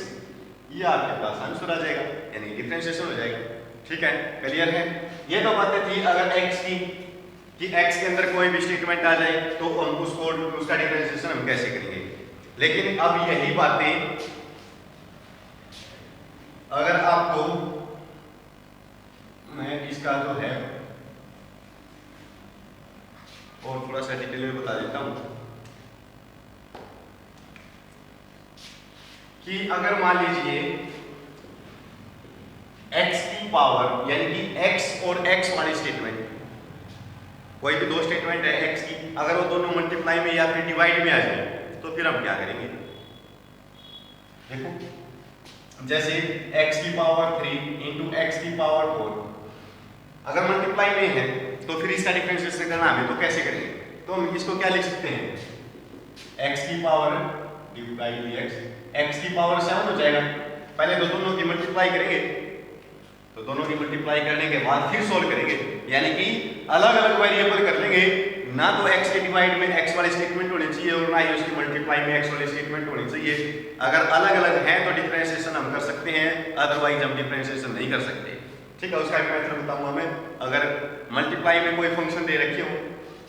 ये आपके पास आंसर आ जाएगा, यानी डिफरेंशिएशन हो जाएगा। ठीक है, क्लियर है। ये तो बातें थी अगर x की कि x के अंदर कोई भी स्टेटमेंट आ जाए तो हम उसका डिफरेंशिएशन हम कैसे करेंगे। लेकिन अब यही बातें अगर आपको मैं इसका जो है और थोड़ा सा डिटेल में बता देता हूं कि अगर मान लीजिए x की पावर यानी कि x और x वाली स्टेटमेंट, कोई भी दो स्टेटमेंट है x की, अगर वो दोनों मल्टीप्लाई में या फिर डिवाइड में आ जाए तो फिर हम क्या करेंगे। देखो जैसे x की पावर 3 इंटू x की पावर 4 अगर मल्टीप्लाई में है तो फिर इसका डिफरेंशिएशन करना हमें तो कैसे करेंगे, तो हम इसको क्या लिख सकते हैं, x की पावर डिवाइड dx, x की पावर 7 हो जाएगा। पहले तो दोनों की मल्टीप्लाई करेंगे, तो दोनों की मल्टीप्लाई करने के बाद फिर सोल्व करेंगे, यानी कि अलग अलग वेरिएबल कर लेंगे। ना तो x के डिवाइड में x वाली स्टेटमेंट होनी चाहिए और ना ही उसकी मल्टीप्लाई में x वाली स्टेटमेंट होनी चाहिए। अगर अलग अलग हैं तो डिफरेंशिएशन हम कर सकते हैं, अदरवाइज हम डिफरेंशिएशन नहीं कर सकते। ठीक है, उसका मेथड बताऊंगा मैं। अगर मल्टीप्लाई में कोई फंक्शन दे रखे हो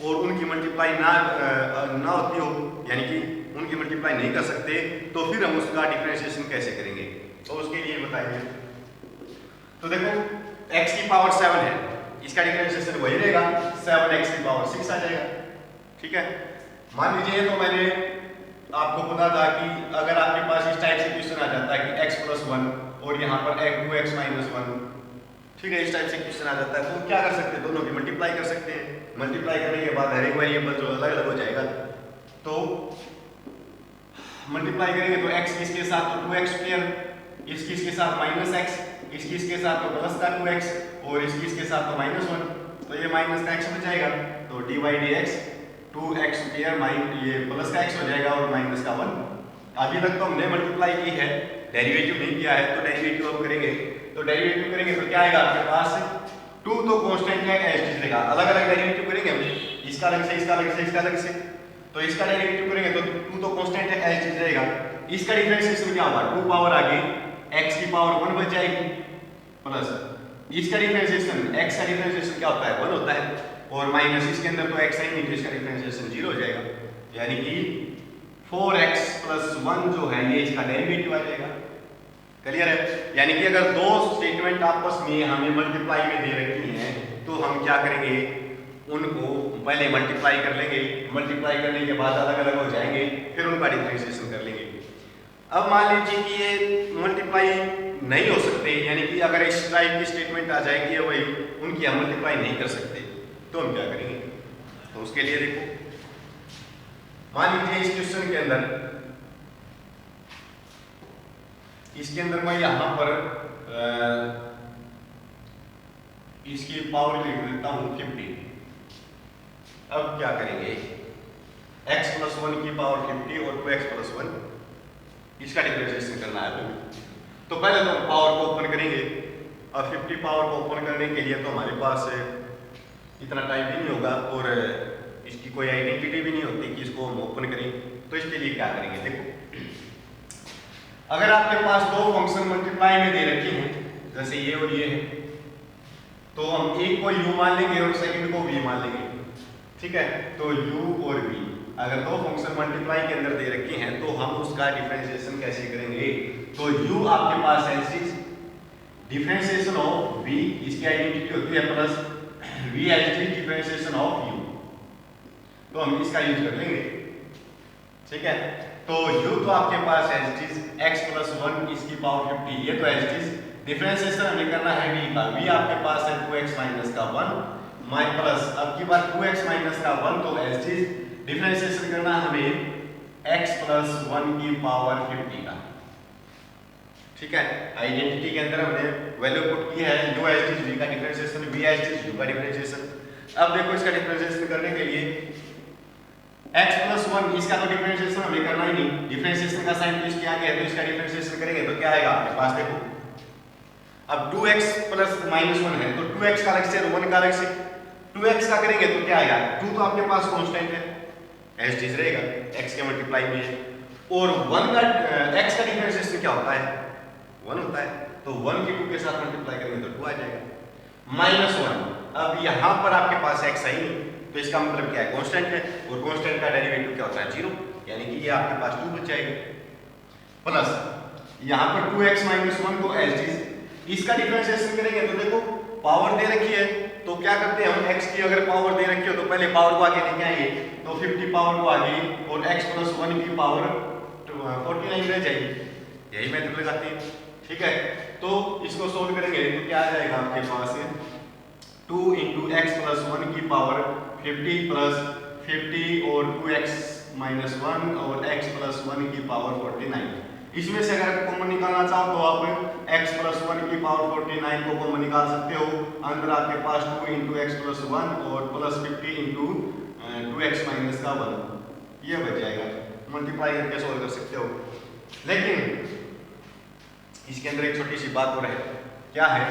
और उनकी मल्टीप्लाई ना होती हो, यानी कि उनकी मल्टीप्लाई नहीं कर सकते, तो फिर हम उसका डिफरेंशिएशन कैसे करेंगे, तो उसके लिए बताएंगे। तो देखो x की पावर 7 है, इसका डिफरेंशिएशन वही रहेगा, 7x की पावर 6 आ जाएगा। ठीक है, मान लीजिए तो मैंने आपको पता था कि अगर आपके पास इस टाइप से क्वेश्चन आ जाता है कि x + 1 और यहाँ पर 2x - 1, ठीक है, इस टाइप से क्वेश्चन आ जाता है तो क्या कर सकते हैं, दोनों की मल्टीप्लाई कर सकते हैं। मल्टीप्लाई करने के बाद हर एक वेरिएबल जो अलग अलग हो जाएगा, तो मल्टीप्लाई करेंगे तो x किसके साथ तो 2x², इसके साथ -x, इसके साथ तो प्लस का 2x और इसके साथ तो -1, तो ये माइनस का x हो जाएगा, तो dy/dx 2x² ये प्लस का x हो जाएगा और माइनस का 1। अभी तक तो हमने मल्टीप्लाई की है, डेरिवेटिव नहीं किया है, तो डेरिवेटिव अब करेंगे। तो डेरिवेटिव करेंगे तो क्या आएगा आपके पास, 2 तो कांस्टेंट है, एज इट इज रहेगा। अलग अलग डेरिवेटिव करेंगे हम, इसका अलग से, इसका अलग से, इसका अलग से, तो इसका डेरिवेटिव करेंगे तो 2 तो कांस्टेंट है, एज इट इज रहेगा। इसका डिफरेंशिएशन क्या होगा, 2 पावर आगे x की पावर 1 बच जाएगी, प्लस इसका डिफरेंशिएशन x का डिफरेंशिएशन क्या होता है 1 होता है, और माइनस इसके अंदर तो x है नहीं, तो इसका डिफरेंशिएशन 0 हो जाएगा, यानी कि 4x + 1 जो है ये इसका डेरिवेटिव आ जाएगा। क्लियर है, यानी कि अगर दो स्टेटमेंट आपस में हमें मल्टीप्लाई में दे रखी हैं तो हम क्या करेंगे, उनको पहले मल्टीप्लाई कर लेंगे, मल्टीप्लाई करने के बाद अलग अलग हो जाएंगे, फिर उनका डिफरेंशिएशन कर लेंगे। अब मान लीजिए कि ये मल्टीप्लाई नहीं हो सकते, यानी कि अगर इस टाइप की स्टेटमेंट आ जाएगी वही उनकी हम मल्टीप्लाई नहीं कर सकते, तो हम क्या करेंगे, तो उसके लिए देखो मान लीजिए इस क्वेश्चन के अंदर, इसके अंदर मैं यहां पर इसकी पावर लिख देता हूं 50। अब क्या करेंगे, x + 1 की पावर 50 और 2x + 1 इसका डिफरेंशिएशन करना है। तो पहले तो हम पावर को ओपन करेंगे, और 50 पावर को ओपन करने के लिए तो हमारे पास इतना टाइम भी नहीं होगा और इसकी कोई आइडेंटिटी भी नहीं होती कि इसको हम ओपन करें। तो इसके लिए क्या करेंगे, देखो अगर आपके पास दो फंक्शन मल्टीप्लाई में दे रखे हैं, जैसे ये और ये है, तो हम एक को u मान लेंगे और सेकंड को v मान लेंगे। ठीक है, तो u और v अगर दो फंक्शन मल्टीप्लाई के अंदर दे रखे हैं तो हम उसका डिफरेंशिएशन कैसे करेंगे, तो u आपके पास है डिफरेंशिएशन ऑफ v, इसकी आइडेंटिटी होती है प्लस v है डिफरेंशिएशन ऑफ u, तो हम इसका यूज कर लेंगे। ठीक है, तो u तो आपके पास है x + 1 इसकी पावर 50, ये तो है डिफरेंशिएशन हमें करना है v का, v आपके पास है 2x - 1 माइ प्लस अब की बार 2x - 1, तो डिफरेंशिएशन करना हमें x + 1 की पावर 50 का। ठीक है, आइडेंटिटी के अंदर हमने वैल्यू पुट की है, u है v का डिफरेंशिएशन, v है u का डिफरेंशिएशन। अब देखो इसका डिफरेंशिएशन करने के लिए x + 1 इसका तो डिफरेंशिएशन हमें करना ही नहीं, डिफरेंशिएशन का साइन तो इसके आगे है, तो इसका डिफरेंशिएशन करेंगे तो क्या आएगा आपके पास, देखो अब 2x प्लस माइनस 1 है तो 2x का अलग से और 1 का अलग से। 2x का करेंगे तो क्या आएगा, 2 तो आपके पास कांस्टेंट है, एज इट इज रहेगा, x के मल्टीप्लाई में है, और 1 का x का डिफरेंशिएशन क्या होता है, 1 होता है, तो 1 की 2 के साथ मल्टीप्लाई करेंगे तो 2 आ जाएगा। माइनस 1, अब यहाँ पर आपके पास x है ही नहीं, तो इसका मतलब क्या है, कांस्टेंट है, और कांस्टेंट का डेरिवेटिव क्या होता है, 0, यानी कि ये आपके पास 2 बच जाएगा। प्लस यहाँ पर 2x माइनस 1 को एज इट इज, इसका डिफरेंशिएशन करेंगे तो देखो पावर दे रखी है, तो क्या करते हैं हम, x की अगर पावर दे रखी हो तो पहले पावर को आगे लेके आएंगे, तो 50 पावर को आगे और x प्लस 1 की पावर 49 रह जाएगी, यही मेथड लगाते हैं। ठीक है, तो इसको सोल्व करेंगे तो क्या आ जाएगा आपके पास, 2 इंटू एक्स प्लस 1 की पावर 50 प्लस 50 और 2x माइनस 1 और x प्लस 1 की पावर 49। इसमें से अगर कॉमन निकालना चाहो तो आप x प्लस 1 की पावर 49 को कॉमन निकाल सकते हो, अंदर आपके पास 2 इंटू एक्स प्लस 1 और प्लस 50 इंटू 2x माइनस का 1, ये बच जाएगा, मल्टीप्लाई करके सोल्व कर सकते हो। लेकिन इसके अंदर एक छोटी सी बात और है, क्या है,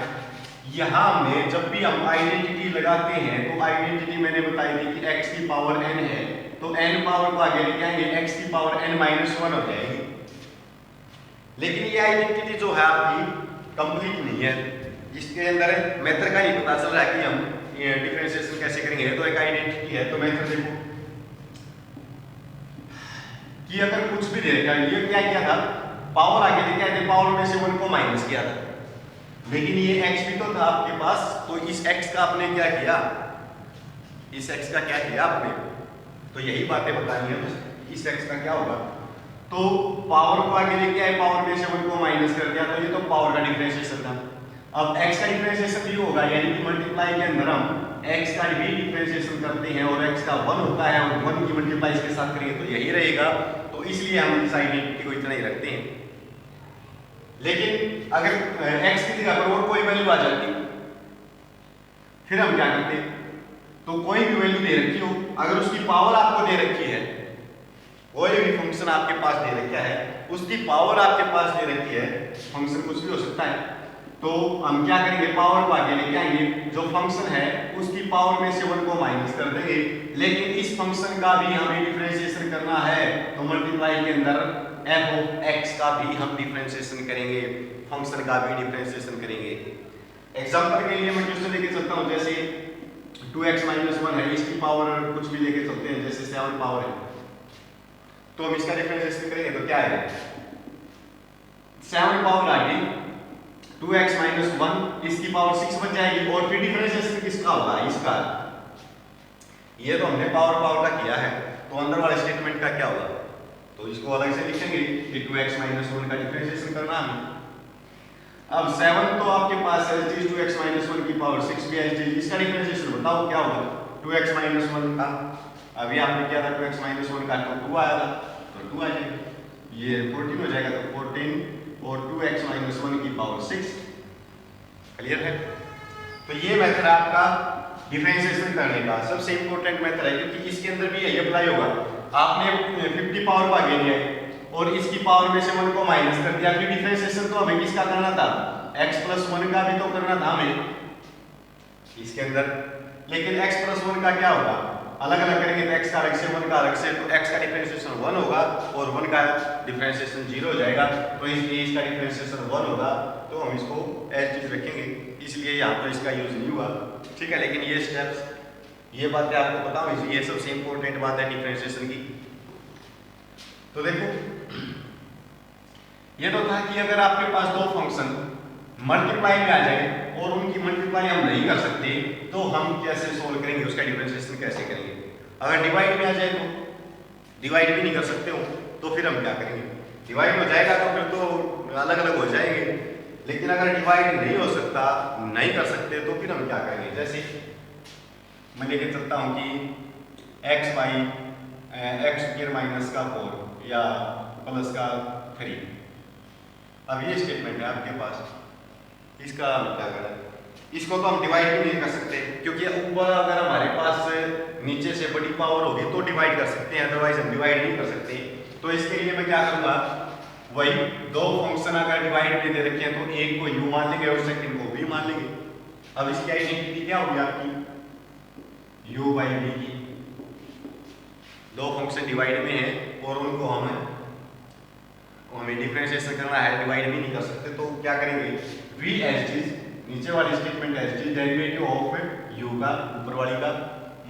यहाँ में जब भी हम आइडेंटिटी लगाते हैं तो आइडेंटिटी मैंने बताई थी कि x की पावर n है, तो n पावर को आगे लेके आएंगे, x की पावर n माइनस 1 हो जाएगी। लेकिन ये आइडेंटिटी जो है आपकी कंप्लीट नहीं है, इसके अंदर मेथड का नहीं पता चल रहा है कि हम डिफरेंशिएशन कैसे करेंगे। तो एक आइडेंटिटी है, तो मेथड देखो कि अगर कुछ भी दे रखा है, ये क्या किया था, पावर आगे लेके आए थे, पावर में से 1 को माइनस किया था, लेकिन ये x भी तो था आपके पास, तो इस x का आपने क्या किया, इस x का क्या किया आपने, तो यही बातें बतानी है, इस x का क्या होगा, तो पावर को आगे लेके आए, पावर में से 1 को माइनस कर दिया, तो ये तो पावर का डिफरेंशिएशन था। अब x का डिफरेंशिएशन भी होगा, यानी कि मल्टीप्लाई के अंदर हम x का भी डिफरेंशिएशन करते हैं और x का 1 होता है और 1 की मल्टीप्लाई इसके साथ करेंगे तो यही रहेगा, तो इसलिए हम इस आइडेंटिटी को इतना ही रखते हैं। लेकिन अगर x की जगह पर और कोई वैल्यू आ जाती फिर हम क्या करते, तो कोई भी वैल्यू दे रखी हो, अगर उसकी पावर आपको दे रखी है, कोई भी फंक्शन आपके पास दे रखा है, उसकी पावर आपके पास दे रखी है, फंक्शन कुछ भी हो सकता है, तो हम क्या करेंगे, पावर को आगे लेके आएंगे, जो फंक्शन है उसकी पावर में से 1 को माइनस कर देंगे, लेकिन इस फंक्शन का भी हमें डिफरेंशिएशन करना है, तो मल्टीप्लाई के अंदर f ऑफ x का भी हम डिफरेंशिएशन करेंगे, फंक्शन का भी डिफरेंशिएशन करेंगे। एग्जांपल के लिए मैं क्वेश्चन लेके चलता हूं, जैसे 2x माइनस 1 है, इसकी पावर कुछ भी लेके चलते हैं, जैसे 7 पावर है, तो हम इसका डिफरेंशिएशन करेंगे तो क्या आएगा, 7 पावर आ गई 2x माइनस 1, इसकी पावर 6 बन जाएगी, और फिर डिफरेंशिएशन किसका होगा, इसका, ये तो हमने पावर पावर का किया है, तो अंदर वाले स्टेटमेंट का क्या होगा, तो इसको अलग से लिखेंगे कि 2x माइनस 1 का डिफरेंशिएशन करना है। अब 7 तो आपके पास है, 2x माइनस 1 की पावर 6 भी है, इसका डिफरेंशिएशन बताओ क्या होगा, 2x माइनस 1 का, अभी आपने किया था 2x माइनस 1 का, तो 2 आया था, तो 2 आ जाएगा, ये 14 हो जाएगा, तो 14 और 2x माइनस 1 की पावर 6, क्लियर है। तो ये मेथड आपका डिफरेंशिएशन करने का सबसे इंपॉर्टेंट मेथड है, क्योंकि इसके अंदर भी यही अप्लाई होगा। आपने 50 पावर को आगे लिया और इसकी पावर में से 1 को माइनस कर दिया, फिर डिफरेंशिएशन तो हमें किसका करना था, x प्लस 1 का भी तो करना था हमें इसके अंदर, लेकिन x प्लस 1 का क्या होगा, अलग अलग करेंगे तो x का अलग से 1 का अलग से, तो x का डिफरेंशिएशन 1 होगा और 1 का डिफरेंशिएशन 0 हो जाएगा, तो इसलिए इसका डिफरेंशिएशन 1 होगा, तो हम इसको एज इट इज रखेंगे, इसलिए यहाँ पर इसका यूज नहीं हुआ। ठीक है, लेकिन ये स्टेप्स, ये बातें आपको पता हो, ये सबसे इंपॉर्टेंट बात है डिफरेंशिएशन की। तो देखो ये तो था कि अगर आपके पास दो फंक्शन मल्टीप्लाई में आ जाए और उनकी मल्टीप्लाई हम नहीं कर सकते, तो हम कैसे सोल्व करेंगे, उसका डिफरेंशिएशन कैसे करेंगे। अगर डिवाइड में आ जाए तो डिवाइड भी नहीं कर सकते हो, तो फिर हम क्या करेंगे, डिवाइड हो जाएगा तो फिर तो अलग अलग हो जाएंगे, लेकिन अगर डिवाइड नहीं हो सकता, नहीं कर सकते, तो फिर हम क्या करेंगे। जैसे मैं लेके चलता हूँ कि x by x square minus का 4 या प्लस का 3, अब ये स्टेटमेंट है आपके पास, इसका हम क्या करें, इसको तो हम डिवाइड भी नहीं कर सकते, क्योंकि ऊपर अगर हमारे पास नीचे से बड़ी पावर होगी तो डिवाइड कर सकते हैं, अदरवाइज हम डिवाइड नहीं कर सकते। तो इसके लिए मैं क्या करूँगा, वही दो फंक्शन अगर डिवाइड में दे रखे हैं तो एक को u मान लेंगे और सेकंड को v मान लेंगे। अब इसकी आइडेंटिटी क्या होगी आपकी u बाई v की। दो फंक्शन डिवाइड में है और उनको हमें डिफरेंशिएशन करना है, डिवाइड भी नहीं कर सकते, तो क्या करेंगे v एज इज, नीचे वाली statement as is derivative of u का, ऊपर वाली का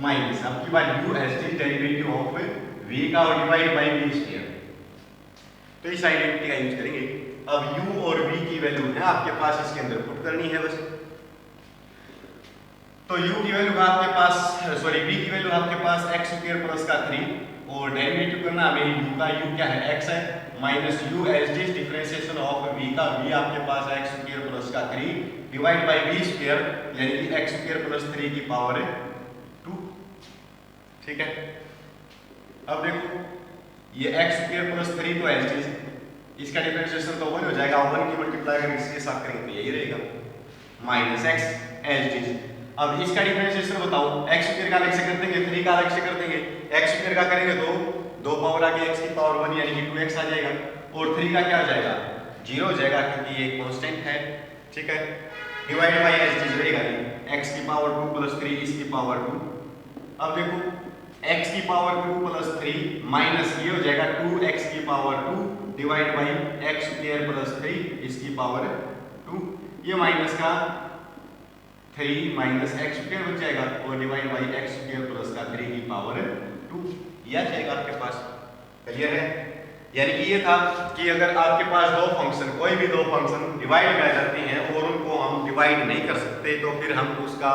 माइनस आपकी बार u as is derivative of v का और डिवाइड बाई v स्क्वायर। तो इस आइडेंटिटी का यूज करेंगे। अब u और v की वैल्यू है आपके पास, इसके अंदर पुट करनी है बस। तो u की वैल्यू आपके पास, सॉरी v की वैल्यू आपके पास x स्क्वायर प्लस का 3 और डेरिवेटिव करना हमें u का, u क्या है x है, minus u as is differentiation of v का, v आपके पास x स्क्वायर प्लस का 3 डिवाइड बाय v स्क्वायर यानी कि x स्क्वायर प्लस 3 की पावर 2। ठीक है, अब देखो ये x स्क्वायर प्लस 3 तो एज इज, इसका डिफरेंशिएशन तो 1 हो जाएगा, 1 की मल्टीप्लाई अगर इसके साथ करेंगे तो यही रहेगा माइनस x एज इज। अब इसका डिफरेंशिएशन बताओ, x स्क्वायर का अलग से कर देंगे, 3 का अलग से कर देंगे, x स्क्वायर का करेंगे तो 2 पावर आगे x की पावर 1 यानी कि 2x आ जाएगा और 3 का क्या हो जाएगा 0 हो जाएगा क्योंकि ये कांस्टेंट है। ठीक है, डिवाइड बाय एज इज रहेगा x की पावर 2 प्लस 3 इसकी पावर 2। अब देखो x की पावर 2 प्लस 3 माइनस ये हो जाएगा 2x की power 2 divide by x square plus 3 इसकी पावर 2, ये माइनस का 3 माइनस x स्क्वायर बच जाएगा और divide by x square plus का 3 की पावर 2, ये आ जाएगा आपके पास। क्लियर है, यानी कि ये था कि अगर आपके पास दो फंक्शन, कोई भी दो फंक्शन डिवाइड में आ जाते हैं और उनको हम डिवाइड नहीं कर सकते तो फिर हम उसका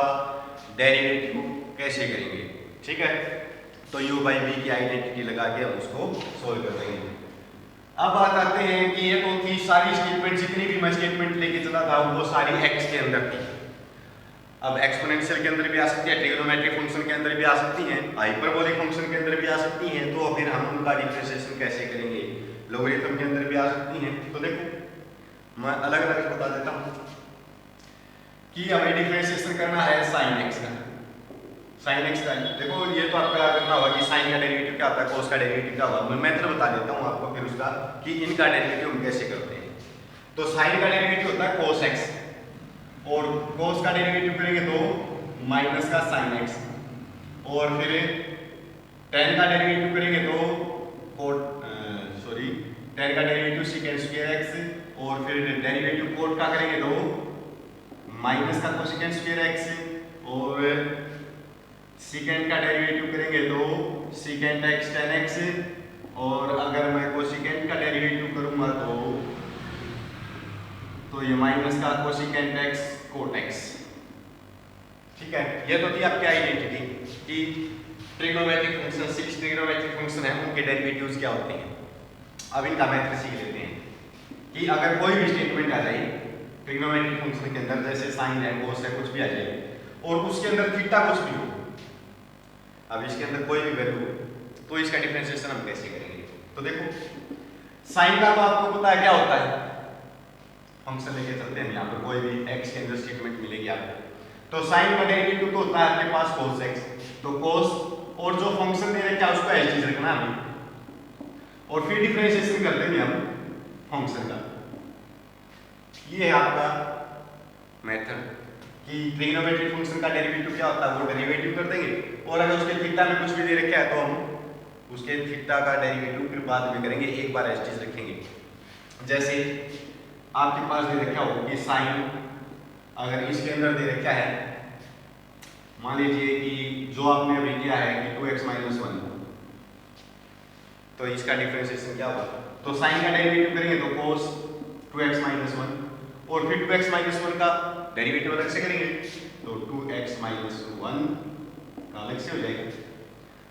डेरिवेटिव कैसे करेंगे। ठीक है, तो u बाई v की आइडेंटिटी लगा के हम उसको सोल्व कर देंगे। अब बात आते हैं कि ये तो थी सारी स्टेटमेंट, जितनी भी मैं स्टेटमेंट लेके चला था वो सारी x के अंदर थी। अब एक्सपोनेंशियल के अंदर भी आ सकती है, ट्रिग्नोमेट्रिक फंक्शन के अंदर भी आ सकती हैं, हाइपरबोलिक फंक्शन के अंदर भी आ सकती हैं, तो फिर हम उनका डिफरेंशिएशन कैसे करेंगे, लोगरिथम के अंदर भी आ सकती हैं। तो देखो मैं अलग अलग बता देता हूँ कि हमें डिफरेंशिएशन करना है sin x का, sin x का। देखो ये तो आपका करना होगा कि sin का डेरिवेटिव क्या होता है, cos का डेरिवेटिव क्या होगा, मैं मेथड बता देता हूँ आपको फिर उसका कि इनका डेरिवेटिव हम कैसे करते हैं। तो sin का डेरिवेटिव होता है cos x और cos का डेरिवेटिव करेंगे तो माइनस का sin x और फिर tan का डेरिवेटिव करेंगे तो tan का डेरिवेटिव secant स्क्वायर x और फिर डेरिवेटिव cot का करेंगे तो माइनस का cosecant स्क्वायर x और secant का डेरिवेटिव करेंगे तो secant x tan x और अगर मैं cosecant का डेरिवेटिव करूंगा तो ये माइनस का cosecant x cot x। ठीक है, ये तो थी आपकी आइडेंटिटी कि ट्रिग्नोमेट्रिक फंक्शन, 6 ट्रिग्नोमेट्रिक फंक्शन है उनके डेरिवेटिव्स क्या होते हैं। अब इनका मेथड सीख लेते हैं कि अगर कोई भी स्टेटमेंट आ जाए ट्रिग्नोमेट्रिक फंक्शन के अंदर, जैसे साइन है, कोस है, कुछ भी आ जाए और उसके अंदर थीटा कुछ भी हो, अब इसके अंदर कोई भी वैल्यू हो तो इसका डिफरेंशिएशन हम कैसे करेंगे। तो देखो साइन का तो आपको पता है क्या होता है, फंक्शन लेके चलते हैं यहाँ पर, कोई भी x के अंदर स्टेटमेंट मिलेगी आपको, तो साइन का डेरिवेटिव तो होता है आपके पास cos x, तो cos और जो फंक्शन दे रखा है उसको एज इज रखना है और फिर डिफरेंशिएशन कर देंगे हम फंक्शन का। ये है आपका मेथड कि ट्रिग्नोमेट्रिक फंक्शन का डेरिवेटिव क्या होता है वो डेरिवेटिव कर देंगे और अगर उसके थीटा में कुछ भी दे रखा है तो हम उसके थीटा का डेरिवेटिव फिर बाद में करेंगे, एक बार एज इज रखेंगे। जैसे आपके पास दे रखा हो कि साइन अगर इसके अंदर दे रखा है, मान लीजिए कि जो आपने अभी किया है कि 2x - 1, तो इसका डिफरेंशिएशन क्या होगा, तो साइन का डेरिवेटिव करेंगे तो cos 2x - 1 और फिर 2x - 1 का डेरिवेटिव अलग से करेंगे तो 2x - 1 का अलग से हो जाएगा।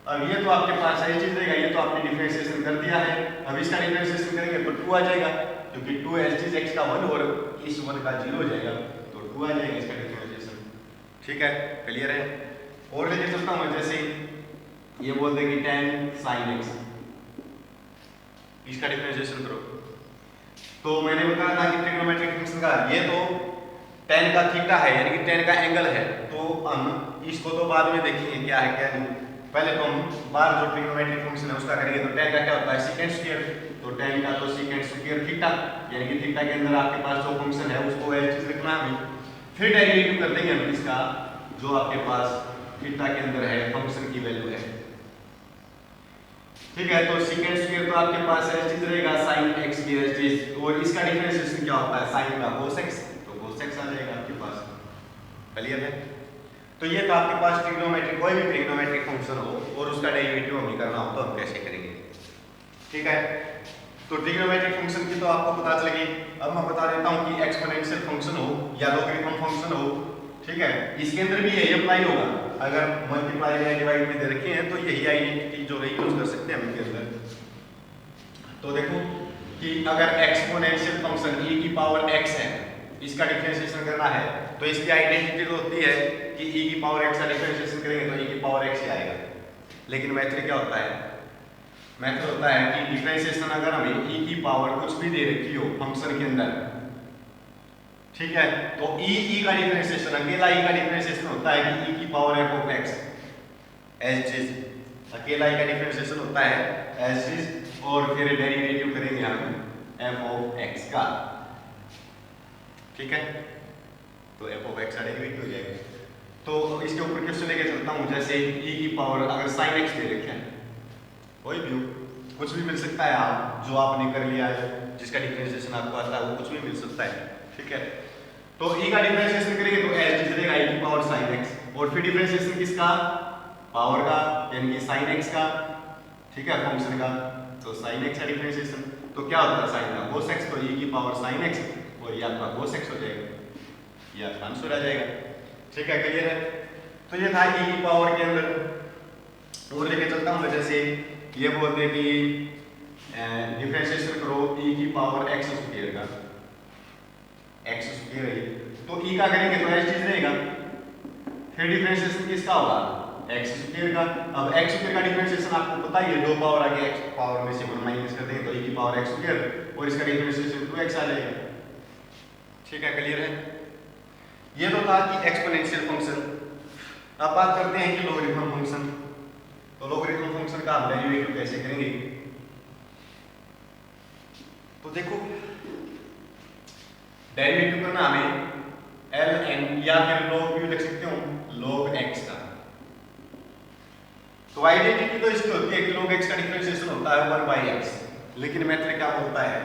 अब ये तो आपके पास सही चीज रहेगा, ये तो आपने डिफरेंशिएशन कर दिया है। अब इसका डिफरेंशिएशन करेंगे तो 2 आ जाएगा क्योंकि 2 एज इज x का 1 और इस 1 का 0 हो जाएगा तो 2 आ जाएगा इसका डिफरेंशिएशन। ठीक है, क्लियर है। और लेके चलता हूँ, जैसे ये बोल देंगे tan sin x, इसका डिफरेंशिएशन करो तो मैंने बताया था कि ट्रिग्नोमेट्रिक फंक्शन का ये तो tan का थीटा है यानी कि tan का एंगल है, तो हम इसको तो बाद में देखेंगे क्या है क्या नहीं, पहले तो हम बाहर जो ट्रिग्नोमेट्रिक फंक्शन है उसका करेंगे। तो tan का क्या होता है सेकंड स्क्वायर, तो tan का तो सेकंड स्क्वायर थीटा, यानी कि थीटा के अंदर आपके पास जो फंक्शन है उसको एज इट इज रखना है हमें। फिर डेरिवेटिव कर देंगे हम इसका जो आपके पास थीटा के अंदर है फंक्शन की वैल्यू है, ठीक है। तो सेकंड स्क्वायर तो आपके पास एज इट इज रहेगा sin x की एज इट इज, और इसका डिफरेंशिएशन क्या होता है sin का cos x, तो cos x आ जाएगा आपके पास। क्लियर है? तो ये था आपके पास ट्रिग्नोमेट्रिक, कोई भी ट्रिग्नोमेट्रिक फंक्शन हो और उसका डेरिवेटिव हमें करना हो तो हम कैसे करेंगे, ठीक है। तो ट्रिग्नोमेट्रिक फंक्शन की तो आपको पता चल गई। अब मैं बता देता हूं कि एक्सपोनेंशियल फंक्शन हो या लॉगरिथम फंक्शन हो, ठीक है, इसके अंदर भी यही अप्लाई होगा। अगर मल्टीप्लाई या डिवाइड में दे रखे हैं तो यही आइडेंटिटी जो है यूज कर सकते हैं हम इनके अंदर। तो देखो कि अगर एक्सपोनेंशियल फंक्शन e की पावर x है, इसका डिफरेंशिएशन करना है तो इसकी आइडेंटिटी तो होती है कि e की पावर x का डिफरेंशिएशन करेंगे तो e की पावर x ही आएगा। लेकिन मेथड क्या होता है, मेथड होता है कि डिफरेंशिएशन अगर हमें e की पावर कुछ भी दे रखी हो फंक्शन के अंदर, ठीक है, तो e का डिफरेंशिएशन अकेला e का डिफरेंशिएशन होता है कि e की power f of x as is, अकेला e का डिफरेंशिएशन होता है एज इज, और फिर डेरिवेटिव करेंगे हम f ऑफ x का, ठीक है। तो f ऑफ x का डेरिवेटिव हो जाएगा। तो इसके ऊपर क्वेश्चन लेके चलता हूं, जैसे e की पावर अगर sin x दे रखे हैं, कोई भी कुछ भी मिल सकता है, आप जो आपने कर लिया है जिसका डिफरेंशिएशन आपको आता है वो कुछ भी मिल सकता है, ठीक है। तो e का डिफरेंशिएशन करेंगे तो एज इज रहेगा e की पावर sin x, और फिर डिफरेंशिएशन किसका, पावर का, यानी कि sin x का, ठीक है, फंक्शन का। तो sin x का डिफरेंशिएशन तो क्या होता है sin का cos x, तो e की पावर sin x और ये आपका cos x हो जाएगा, ये आपका आंसर आ जाएगा, ठीक है। क्लियर है? तो ये था e की पावर के अंदर। और लेके चलता हूँ, जैसे ये बोलते हैं कि डिफरेंशिएशन करो e की पावर x स्क्वायर का, x स्क्वायर है तो e का करेंगे तो एज चीज रहेगा, फिर डिफरेंशिएशन किसका होगा x स्क्वायर का। अब x स्क्वायर का डिफरेंशिएशन आपको पता ही है, दो पावर आगे x पावर में से 1 माइनस कर देंगे तो e की पावर x स्क्वायर, और इसका डिफरेंशिएशन 2x आ जाएगा, ठीक है। क्लियर है? ये तो था कि एक्सपोनेंशियल फंक्शन। अब बात करते हैं कि लॉगरिथम फंक्शन। तो लॉगरिथम फंक्शन का हम डेरिवेटिव कैसे करेंगे, तो देखो डेरिवेटिव करना हमें ln या फिर log भी लिख सकते हो, log x का। तो आइडेंटिटी तो इसकी होती है कि log x का डिफरेंशिएशन होता है 1/x, लेकिन मेथड क्या बोलता है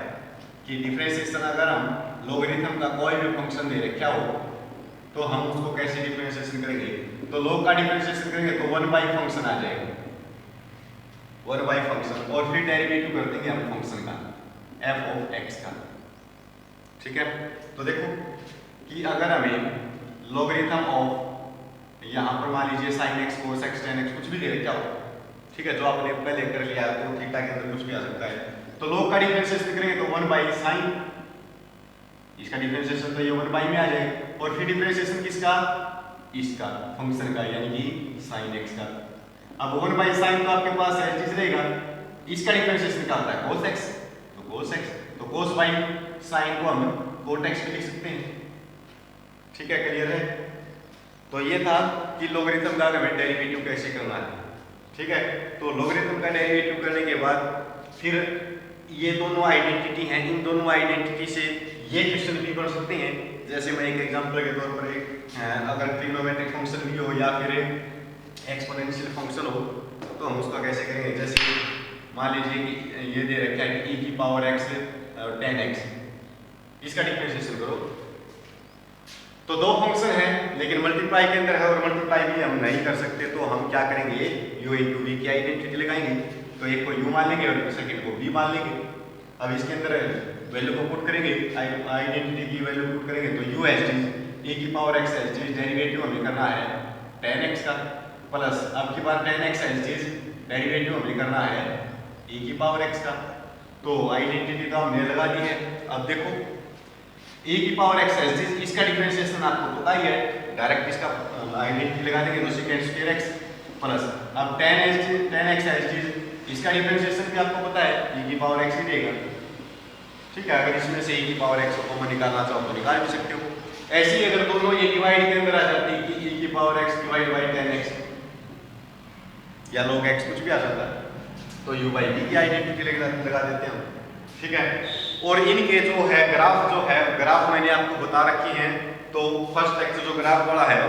कि डिफरेंशिएशन अगर हम लॉगरिथम का कोई भी फंक्शन दे रखा हो तो हम उसको कैसे डिफरेंशिएशन करेंगे, तो log का डिफरेंशिएशन करेंगे तो 1/, फंक्शन आ जाएगा 1/, फंक्शन, और फिर डेरिवेटिव कर देंगे हम फंक्शन का f ऑफ x का, ठीक है। तो देखो कि अगर हमें लॉगरिथम ऑफ यहाँ पर मान लीजिए sin x cos x tan x कुछ भी दे रखा हो, ठीक है, जो आपने पहले कर लिया तो थीटा के अंदर कुछ भी आ सकता है, तो log का डिफरेंशिएशन करेंगे तो 1/sin, इसका डिफरेंशिएशन तो ये 1/, में आ जाएगा, और फिर डिफरेंशिएशन किसका, इसका फंक्शन का, यानी कि sin x का। अब 1/sin तो आपके पास है चीज रहेगा, इसका डिफरेंशिएशन क्या होता है cos x, तो cos x, तो cos बाई sin को हम cot x भी लिख सकते हैं, ठीक है। क्लियर है? तो ये था कि लॉगरिथम का हमें डेरिवेटिव कैसे करना है, ठीक है। तो लॉगरिथम का डेरिवेटिव करने के बाद फिर ये दोनों आइडेंटिटी हैं, इन दोनों आइडेंटिटी से ये क्वेश्चन भी बन सकते हैं। जैसे मैं एक एग्जांपल के तौर पर अगर ट्रिग्नोमेट्रिक फंक्शन भी हो या फिर एक्सपोनेंशियल फंक्शन हो तो हम उसका कैसे करेंगे। जैसे मान लीजिए कि ये दे रखा है कि e की पावर x tan x, इसका डिफरेंशिएशन करो, तो दो फंक्शन है लेकिन मल्टीप्लाई के अंदर है और मल्टीप्लाई भी हम नहीं कर सकते, तो हम क्या करेंगे, u इंटू v की आइडेंटिटी लगाएंगे। तो एक को u मान लेंगे और सेकंड को v मान लेंगे। अब इसके अंदर वैल्यू को पुट करेंगे, आइडेंटिटी की वैल्यू पुट करेंगे तो u एज इज e की power x as is, derivative हमें करना है tan x का, प्लस अब की बार tan x as is, derivative हमें करना है e की पावर x का। तो आइडेंटिटी तो हमने लगा दी है। अब देखो e की पावर x एज इज, इसका डिफरेंशिएशन आपको पता ही है, डायरेक्ट इसका आइडेंटिटी लगा देंगे तो सेकंड स्क्वायर x, प्लस अब tan x एज इज, इसका डिफरेंशिएशन भी आपको पता है e की पावर x ही देगा, ठीक है। अगर इसमें से e की पावर x को कॉमन निकालना चाहो तो निकाल भी सकते हो। ऐसे ही अगर दोनों ये डिवाइड के अंदर आ जाती है कि e की power x divide by tan x, या log x कुछ भी आ जाता है, तो u बाई वी की आइडेंटिटी लगा देते हैं हम, ठीक है। और इनके जो है ग्राफ मैंने आपको बता रखी है, तो फर्स्ट लेक्चर जो ग्राफ वाला है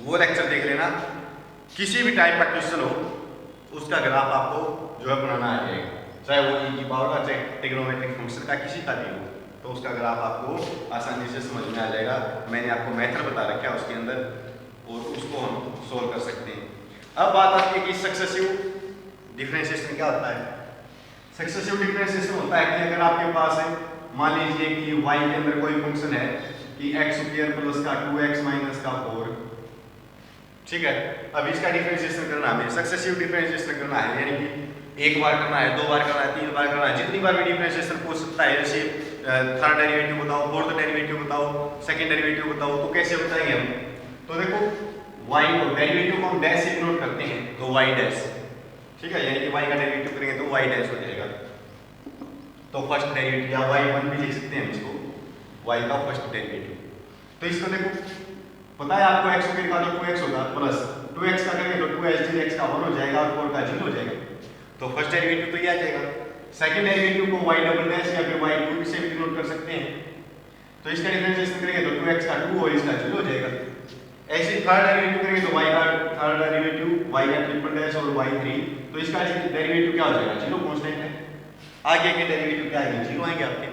वो लेक्चर देख लेना। किसी भी टाइप का क्वेश्चन हो उसका ग्राफ आपको जो है बनाना आ जाएगा, चाहे वो e की पावर का, चाहे ट्रिग्नोमेट्रिक फंक्शन का, किसी का भी हो, तो उसका ग्राफ आपको आसानी से समझ में आ जाएगा। मैंने आपको मेथड बता रखा है उसके अंदर, और उसको हम सोल्व कर सकते हैं। अब बात आती है कि सक्सेसिव डिफरेंशिएशन क्या होता है। सक्सेसिव डिफरेंशिएशन होता है कि अगर आपके पास है, मान लीजिए कि y के अंदर कोई फंक्शन है कि x स्क्वायर प्लस का 2x माइनस का 4, ठीक है। अब इसका डिफरेंशिएशन करना हमें सक्सेसिव डिफरेंशिएशन करना है, यानी कि एक बार करना है, दो बार करना है, तीन बार करना है, जितनी बार भी डिफरेंशिएशन पूछ सकता है। जैसे थर्ड डेरिवेटिव बताओ, फोर्थ डेरिवेटिव बताओ, सेकंड डेरिवेटिव बताओ, तो कैसे बताएंगे हम। तो देखो y को डेरिवेटिव को हम डैश से डिनोट करते हैं, तो y डैश, ठीक है, यानी कि y का डेरिवेटिव करेंगे तो y डैश हो जाएगा। तो फर्स्ट डेरिवेटिव या y1 भी लिख सकते हैं इसको, y का फर्स्ट डेरिवेटिव। तो इसको देखो पता है आपको x स्क्वायर का जो 2x होगा प्लस 2x का करेंगे तो 2h x का 1 हो जाएगा और 4 का 0 हो जाएगा, तो फर्स्ट डेरिवेटिव तो ये आ जाएगा। सेकंड डेरिवेटिव को y डबल डैश या फिर y2 से भी डिनोट कर सकते हैं, तो इसका डिफरेंशिएशन करेंगे तो 2x का 2 और इसका 0 हो जाएगा। ऐसे थर्ड डेरिवेटिव करेंगे तो y का थर्ड डेरिवेटिव, y का ट्रिपल डैश और y3, तो इसका डेरिवेटिव क्या हो जाएगा, 0 कांस्टेंट है। आगे के डेरिवेटिव क्या आएंगे, 0 आएंगे आपके,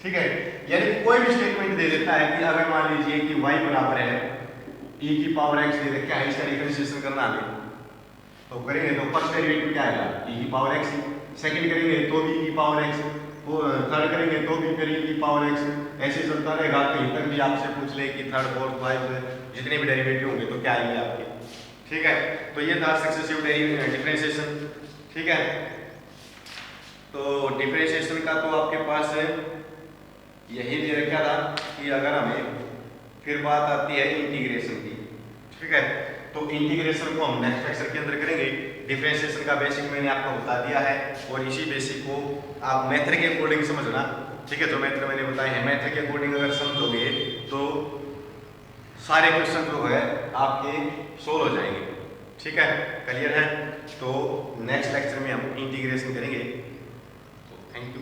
ठीक है। यानी कोई भी स्टेटमेंट दे देता है कि अगर मान लीजिए कि y बराबर है e की पावर x दे रखा है, इसका डिफरेंशिएशन करना है, तो करेंगे तो फर्स्ट डेरिवेटिव क्या आएगा, e की पावर x, सेकंड करेंगे तो भी e की पावर x, थर्ड करेंगे तो भी फिर e की पावर x, ऐसे चलता रहेगा। कहीं तक भी आपसे पूछ ले कि थर्ड फोर्थ फाइव जितने भी डेरिवेटिव होंगे तो क्या आएंगे आपके, ठीक है। तो ये था सक्सेसिव डिफरेंशिएशन, ठीक है। तो डिफरेंशिएशन का तो आपके पास यही दे रखा था कि अगर हमें, फिर बात आती है इंटीग्रेशन की, ठीक है। तो इंटीग्रेशन को हम नेक्स्ट लेक्चर के अंदर करेंगे। डिफरेंशिएशन का बेसिक मैंने आपको बता दिया है, और इसी बेसिक को आप मेथड के अकॉर्डिंग समझना, ठीक है। जो मेथड मैंने बताए हैं, मेथड के अकॉर्डिंग अगर समझोगे तो सारे क्वेश्चन जो है आपके सोल्व हो जाएंगे, ठीक है। क्लियर है। तो नेक्स्ट लेक्चर में हम इंटीग्रेशन करेंगे। तो थैंक यू।